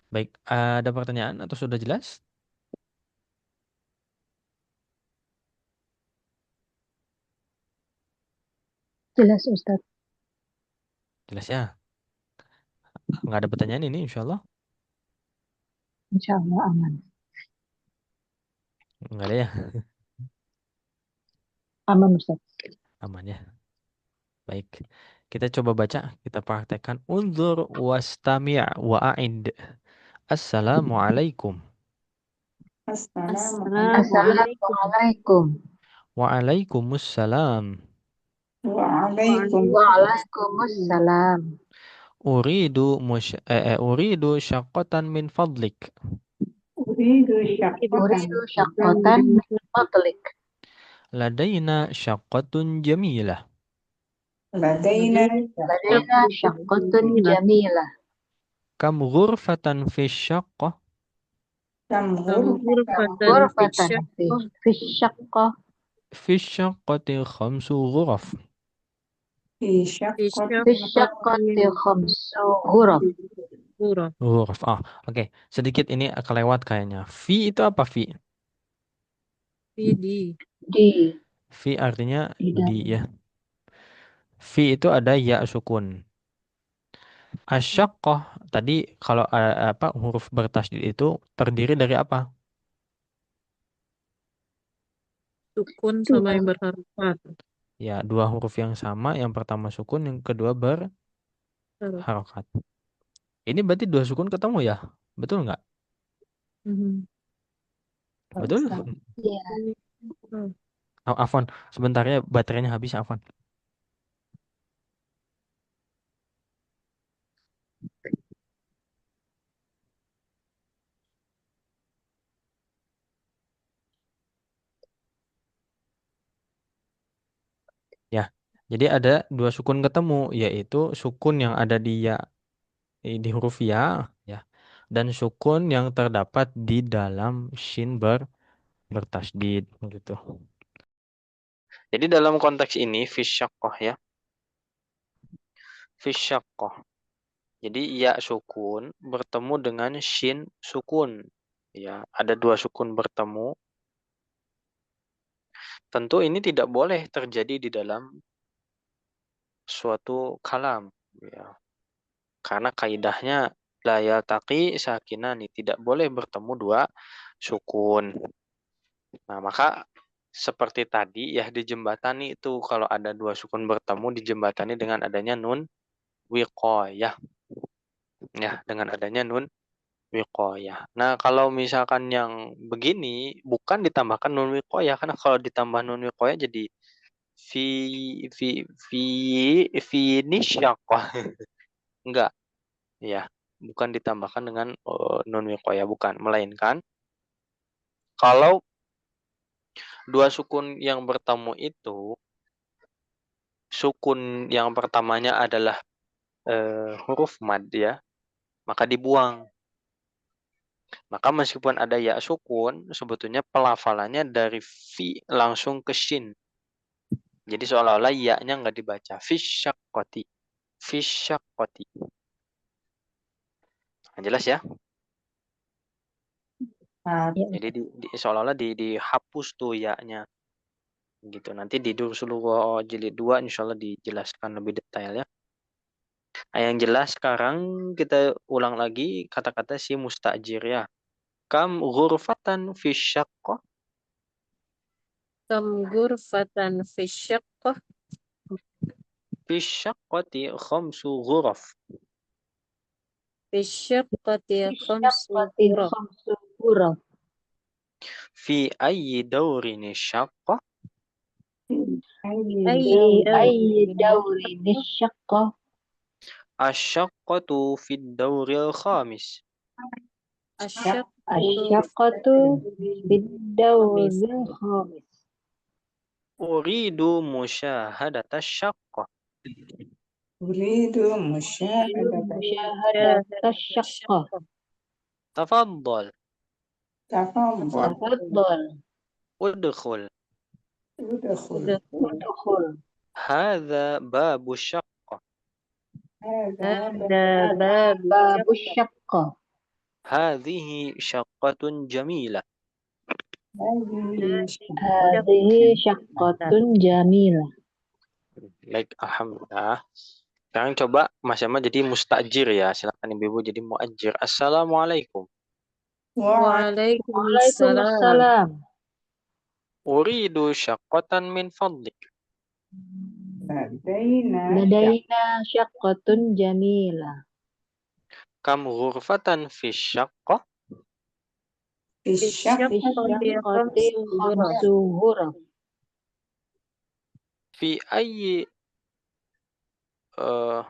Baik, ada pertanyaan atau sudah jelas? Jelas Ustadz. Jelas ya? Nggak ada pertanyaan ini insya Allah? Insya Allah aman. Nggak ada ya? Aman Ustadz. Aman ya. Baik. Kita coba baca, kita praktekkan. Unzur wastami' wa'id. Assalamualaikum. Assalamualaikum. Assalamualaikum. Waalaikumsalam. Waalaikumsalam. Uridu syaqqatan min fadlik. Uridu Uridu syaqqatan min fadlik. Ladaina syaqqatun jamilah. Ladaina Ladaina syaqqatun jamilah. Kam ghurfatan fi syaqqah. Ghurfatan fi syaqqah. Fi syaqqati khamsu ghuraf. fi Fi syaqqati khamsu ghuraf. Ghuraf. Oke. Sedikit ini kelewat kayaknya. Fi itu apa fi? Di Fi artinya Di di ya. Fi itu ada ya sukun. Asyaqqah tadi kalau huruf bertasydid itu terdiri dari apa? Sukun sama yang berharokat. Ya, dua huruf yang sama, yang pertama sukun, yang kedua berharokat. Ini berarti dua sukun ketemu ya? Betul nggak? Betul? Iya. Afwan, sebentar ya baterainya habis, Afwan. Ya, jadi ada dua sukun ketemu, yaitu sukun yang ada di ya di huruf ya, dan sukun yang terdapat di dalam shin bertasydid gitu. Jadi dalam konteks ini fisyaqqah ya. Fisyaqqah. Jadi ya sukun bertemu dengan shin sukun. Ya, ada dua sukun bertemu. Tentu ini tidak boleh terjadi di dalam suatu kalam, ya. Karena kaidahnya la yaltaqi sakinani, tidak boleh bertemu dua sukun. Nah, maka seperti tadi ya dijembatani itu kalau ada dua sukun bertemu dijembatani dengan adanya nun wiqayah. Ya, dengan adanya nun wiqayah. Nah, kalau misalkan yang begini bukan ditambahkan nun wiqayah, karena kalau ditambah nun wiqayah jadi fi fi fi nisyaqqah. Enggak, ya. Bukan ditambahkan dengan nun wiqayah, bukan, melainkan kalau dua sukun yang bertemu itu sukun yang pertamanya adalah huruf mad ya, maka dibuang. Maka meskipun ada ya sukun, sebetulnya pelafalannya dari fi langsung ke shin. Jadi seolah-olah ya-nya nggak dibaca. Fisyaqqati. Fisyaqqati. Nah, jelas ya? Jadi seolah-olah dihapus tuh ya-nya. Gitu. Nanti di Dursul jilid 2 insyaallah dijelaskan lebih detail ya. Nah, yang jelas sekarang kita ulang lagi kata-kata si mustajir ya. Kam ghurfatan fi syaqqah. Kam ghurfatan fi syaqqah. Fi syaqqati khamsu ghuraf. في الشقة في خمس الشقة غرف. 5 غرف. في أي دور الشقة؟ أي أي في دولة أي دور دور الشقة؟ الشقة في الدور الخامس. الشقة الشقة في الدور الخامس. الخامس. أريد مشاهدة الشقة. أريد مشاهدة مشاهدة الشقة. الشقة. تفضل تفضل تفضل ادخل. ادخل ادخل. هذا باب الشقة. هذا هذا هذا باب باب الشقة. الشقة. هذه شقة جميلة. هذه هذه شقة جميلة. Baik, alhamdulillah. Sekarang coba Mas Yama jadi mustajir ya. Silakan Ibu-ibu jadi muajir. Assalamualaikum. وعليكم السلام. Waalaikumsalam. Uridu syaqqatan min fadlik. لدينا لدينا شقة جميلة. Kam ghurfatan fi syaqqa. في في الشقة في الشقة الشقة 5 5 غرف. غرف. Fi ayyi eh,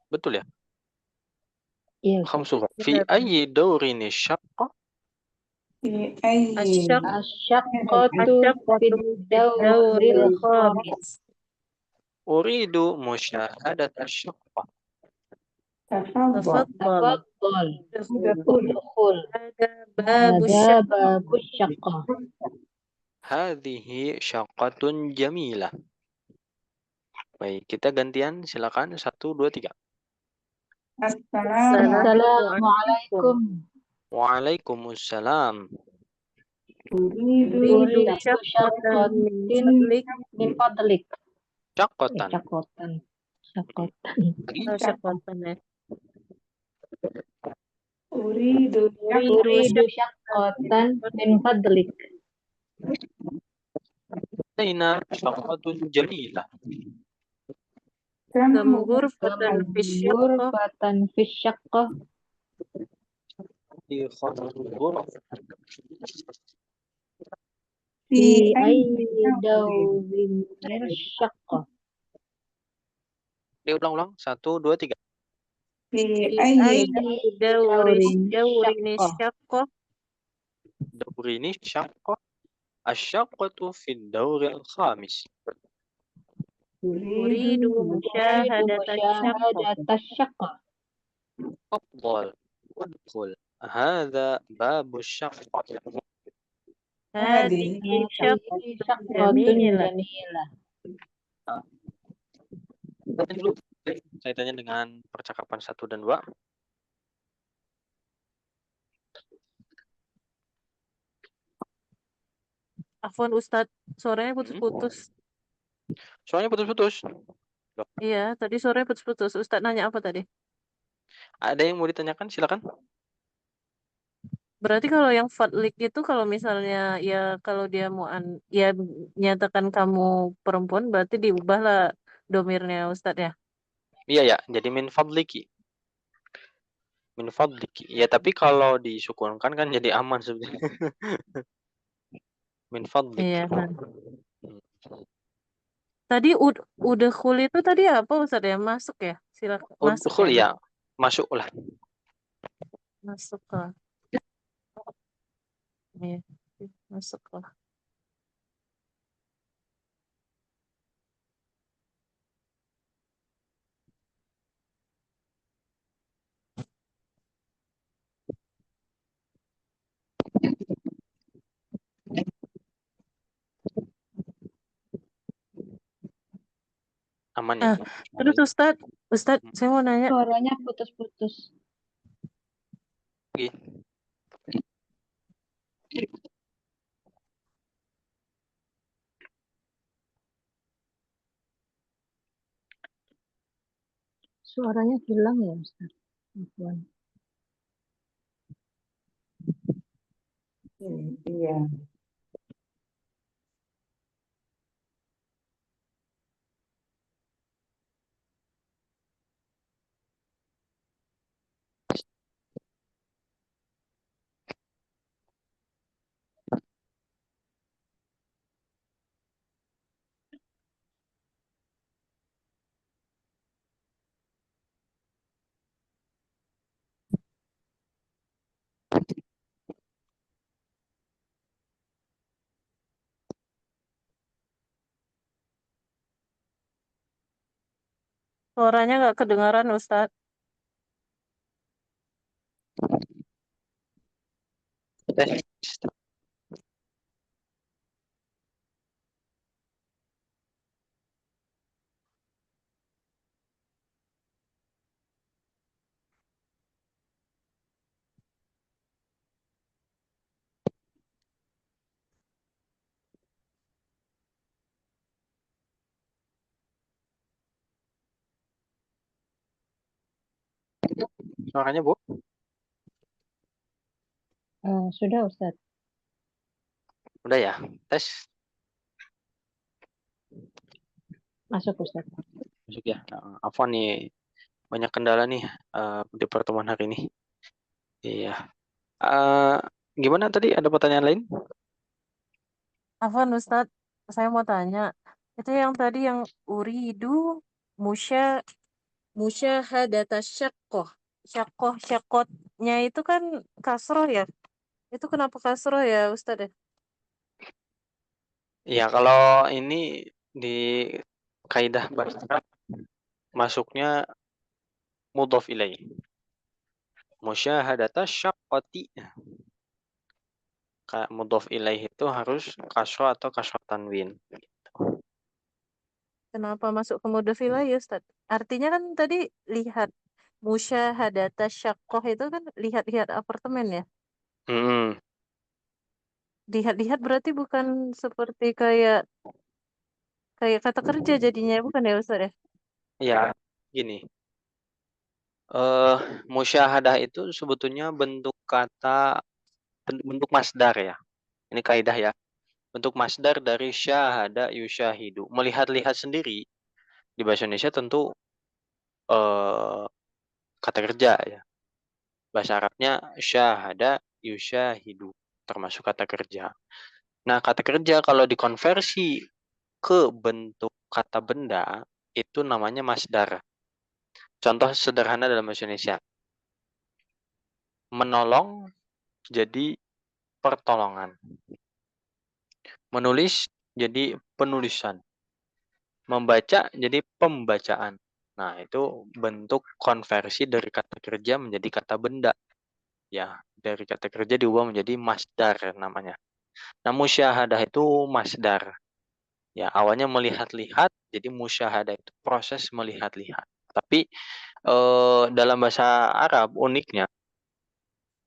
betul ya? Iya, Ustaz. Khamsu. Fi ayyi dawrin syaqqa. في أي الشقة الشقة الشقة في في الدور الدور الخامس. الخامس. Uridu musyahadat syaqqa. تفضل تفضل تفضل ادخل. ادخل. هذا باب هذا الشقة. باب الشقة. Hadhihi syaqqatun jamilah. Baik, kita gantian. Silakan. 1, 2, 3. السلام السلام عليكم. عليكم. Waalaikumsalam. أريد أريد أريد شقة شقة من فضلك. من فضلك. Syaqqatan. شقة شقة شقة. أريد أريد أريد شقة شقة من من فضلك. لدينا شقة جميلة. كم كم غرفة كم في الشقة؟ غرفة في الشقة؟ في 5 غرف. في في أي أي دور دور الشقة؟ Diulang-ulang. 1, 2, 3. في في أي أي في دور دور الشقة. الشقة؟ دورين الشقة. الشقة في الدور الخامس. أريد أريد أريد مشاهدة الشقة. مشاهدة الشقة. تفضل ادخل. هذا باب الشقة. هذه هذه شقة هذه شقة جميلة. جميلة. Tanya dulu. Saya tanya dengan percakapan 1 dan 2. Afwan Ustadz, suaranya putus-putus. Soalnya putus-putus. Iya, tadi suaranya putus-putus. Ustadz nanya apa tadi? Ada yang mau ditanyakan? Silakan. Berarti kalau yang fadlik itu kalau misalnya ya kalau dia mau ya nyatakan kamu perempuan berarti diubahlah domirnya Ustadz ya. Iya ya, jadi min fadliki. Min fadliki. Ya, tapi kalau disukunkan kan jadi aman sebenarnya. Min fadlik. Iya kan. Tadi udah kulit itu tadi apa Ustadz ya? Masuk ya? Silakan masuk Udkhul ya. ya, masuklah. Masuk ke. Iya, masuk ke. Aman ya. Terus Ustadz, saya mau nanya. Suaranya putus-putus. Oke. Suaranya hilang ya, Ustaz. Afwan. iya. Suaranya nggak kedengaran, Ustadz. Tes. Suaranya, Bu? Sudah Ustaz. Udah ya? Tes. Masuk Ustaz. Masuk ya. Afwan nih, banyak kendala nih di pertemuan hari ini. Iya. Eh, Gimana tadi? Ada pertanyaan lain? Afwan, Ustadz, saya mau tanya. Itu yang tadi yang uridu musya musyahadata syakoh. Syakotnya itu kan kasroh ya. Itu kenapa kasroh ya, Ustadz ya? Ya, kalau ini di kaidah bahasa Arab masuknya mudhof ilaih. Musyahadata syaqqati. Mudhof ilaih itu harus kasroh atau kasroh tanwin. Kenapa masuk ke mode villa ya, Ustadz? Artinya kan tadi lihat musyahadata syakoh itu kan lihat-lihat apartemen ya. Hmm, Lihat-lihat berarti bukan seperti kayak kayak kata kerja jadinya, bukan ya, Ustadz ya? ya, gini. Musyahadah itu sebetulnya bentuk kata, bentuk masdar ya. Ini kaidah ya. Bentuk masdar dari syahada yusyahidu. Melihat-lihat sendiri di bahasa Indonesia tentu eh, kata kerja ya. Bahasa Arabnya syahada yusyahidu, termasuk kata kerja. Nah, kata kerja kalau dikonversi ke bentuk kata benda itu namanya masdar. Contoh sederhana dalam bahasa Indonesia. Menolong jadi pertolongan. Menulis jadi penulisan. Membaca jadi pembacaan. Nah, itu bentuk konversi dari kata kerja menjadi kata benda. Ya, dari kata kerja diubah menjadi masdar namanya. Nah, musyahadah itu masdar. Ya, awalnya melihat-lihat, jadi musyahadah itu proses melihat-lihat. Tapi dalam bahasa Arab uniknya,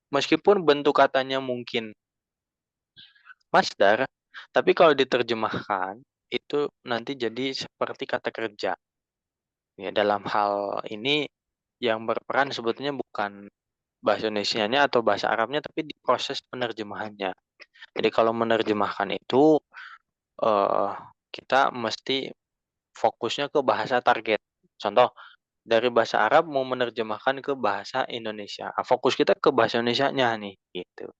meskipun bentuk katanya mungkin masdar, tapi kalau diterjemahkan itu nanti jadi seperti kata kerja. Ya, dalam hal ini yang berperan sebetulnya bukan bahasa Indonesianya atau bahasa Arabnya, tapi di proses penerjemahannya. Jadi kalau menerjemahkan itu eh, kita mesti fokusnya ke bahasa target. Contoh, dari bahasa Arab mau menerjemahkan ke bahasa Indonesia. Fokus kita ke bahasa Indonesianya nih, gitu.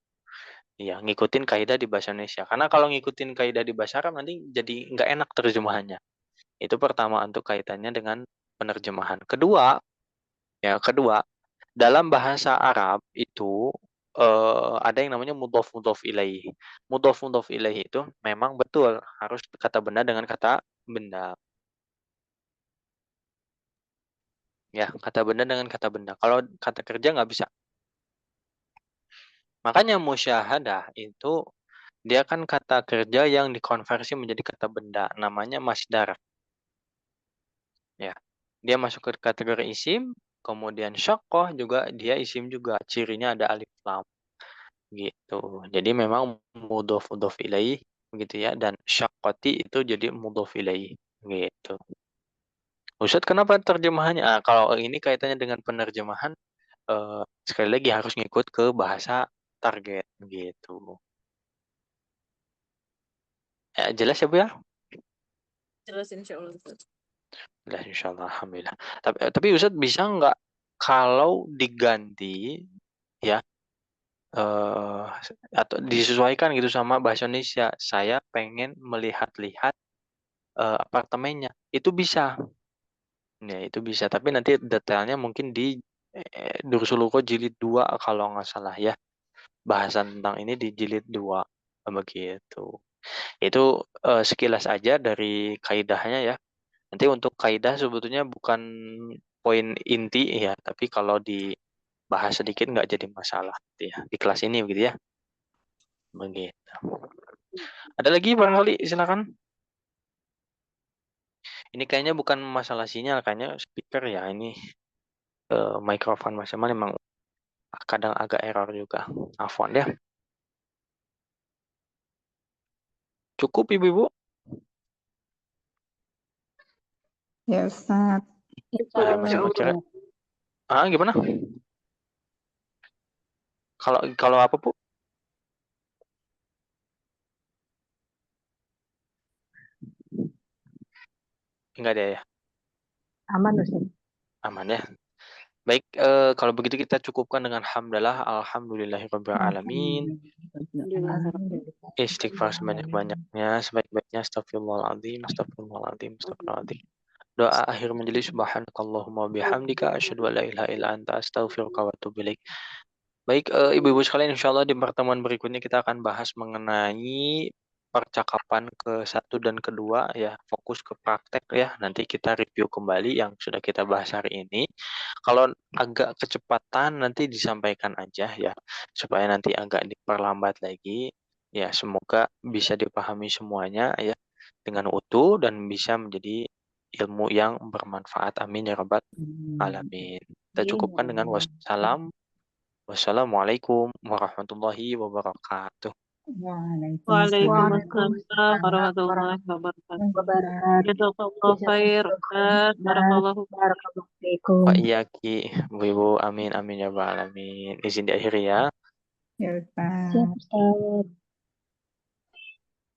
Iya, ngikutin kaidah di bahasa Indonesia. Karena kalau ngikutin kaidah di bahasa Arab nanti jadi nggak enak terjemahannya. Itu pertama untuk kaitannya dengan penerjemahan. Kedua, dalam bahasa Arab itu ada yang namanya mudhof mudhof ilaih. Mudhof mudhof ilaih itu memang betul harus kata benda dengan kata benda. Ya, kata benda dengan kata benda. Kalau kata kerja nggak bisa. Makanya musyahadah itu dia kan kata kerja yang dikonversi menjadi kata benda. Namanya masdar. Ya, dia masuk ke kategori isim. Kemudian syaqqah juga dia isim juga. Cirinya ada alif lam gitu. Jadi memang mudhof mudhof ilaih gitu ya, dan syaqqati itu jadi mudhof ilaih gitu. Ustadz, kenapa terjemahannya? Kalau ini kaitannya dengan penerjemahan, sekali lagi harus ngikut ke bahasa target gitu. Jelas ya Bu ya? Jelas insya Allah, Ustadz. Jelas insyaallah, alhamdulillah. Tapi Ustadz bisa nggak kalau diganti ya, atau disesuaikan gitu sama bahasa Indonesia? Saya pengen melihat-lihat apartemennya. Itu bisa. Ya, itu bisa. Tapi nanti detailnya mungkin di Dursuluko jilid 2 kalau nggak salah ya. Bahasan tentang ini di jilid 2 begitu. Itu sekilas aja dari kaidahnya ya. Nanti untuk kaidah sebetulnya bukan poin inti ya, tapi kalau dibahas sedikit nggak jadi masalah gitu ya. Di kelas ini begitu ya. Begitu. Ada lagi barangkali silakan. Ini kayaknya bukan masalah sinyal, kayaknya speaker ya ini mikrofon Mas Jamal memang kadang agak error juga. Afwan ya. Cukup Ibu-ibu? Ya Ustaz. Boleh Mas Jamal kira. Gimana? Kalau apa Bu? Enggak ada ya. Aman Ustaz. Aman ya. Baik, kalau begitu kita cukupkan dengan hamdalah, alhamdulillahirabbil alamin. Istighfar sebanyak-banyaknya, sebaik-baiknya astagfirullahaladzim, astagfirullahaladzim, astagfirullahaladzim. Doa akhir majelis subhanakallahumma bihamdika asyhadu an la ilaha illa anta astaghfiruka wa atubu ilaik. Baik, ibu-ibu sekalian, insya Allah di pertemuan berikutnya kita akan bahas mengenai percakapan ke-1 dan kedua ya, fokus ke praktek ya. Nanti kita review kembali yang sudah kita bahas hari ini. Kalau agak kecepatan nanti disampaikan aja ya, supaya nanti agak diperlambat lagi. Ya, semoga bisa dipahami semuanya ya dengan utuh dan bisa menjadi ilmu yang bermanfaat. Amin ya rabbal alamin. Kita cukupkan dengan wassalam. Wassalamualaikum warahmatullahi wabarakatuh. Waalaikumsalam warahmatullahi wabarakatuh. Jazakallahu khair, Ustaz. Barakallahu Barakallahu Wa fiikum. iyaki, ibu-ibu, amin amin ya rabbal alamin. Izin diakhiri ya. Ya Ustaz. Siap Ustaz.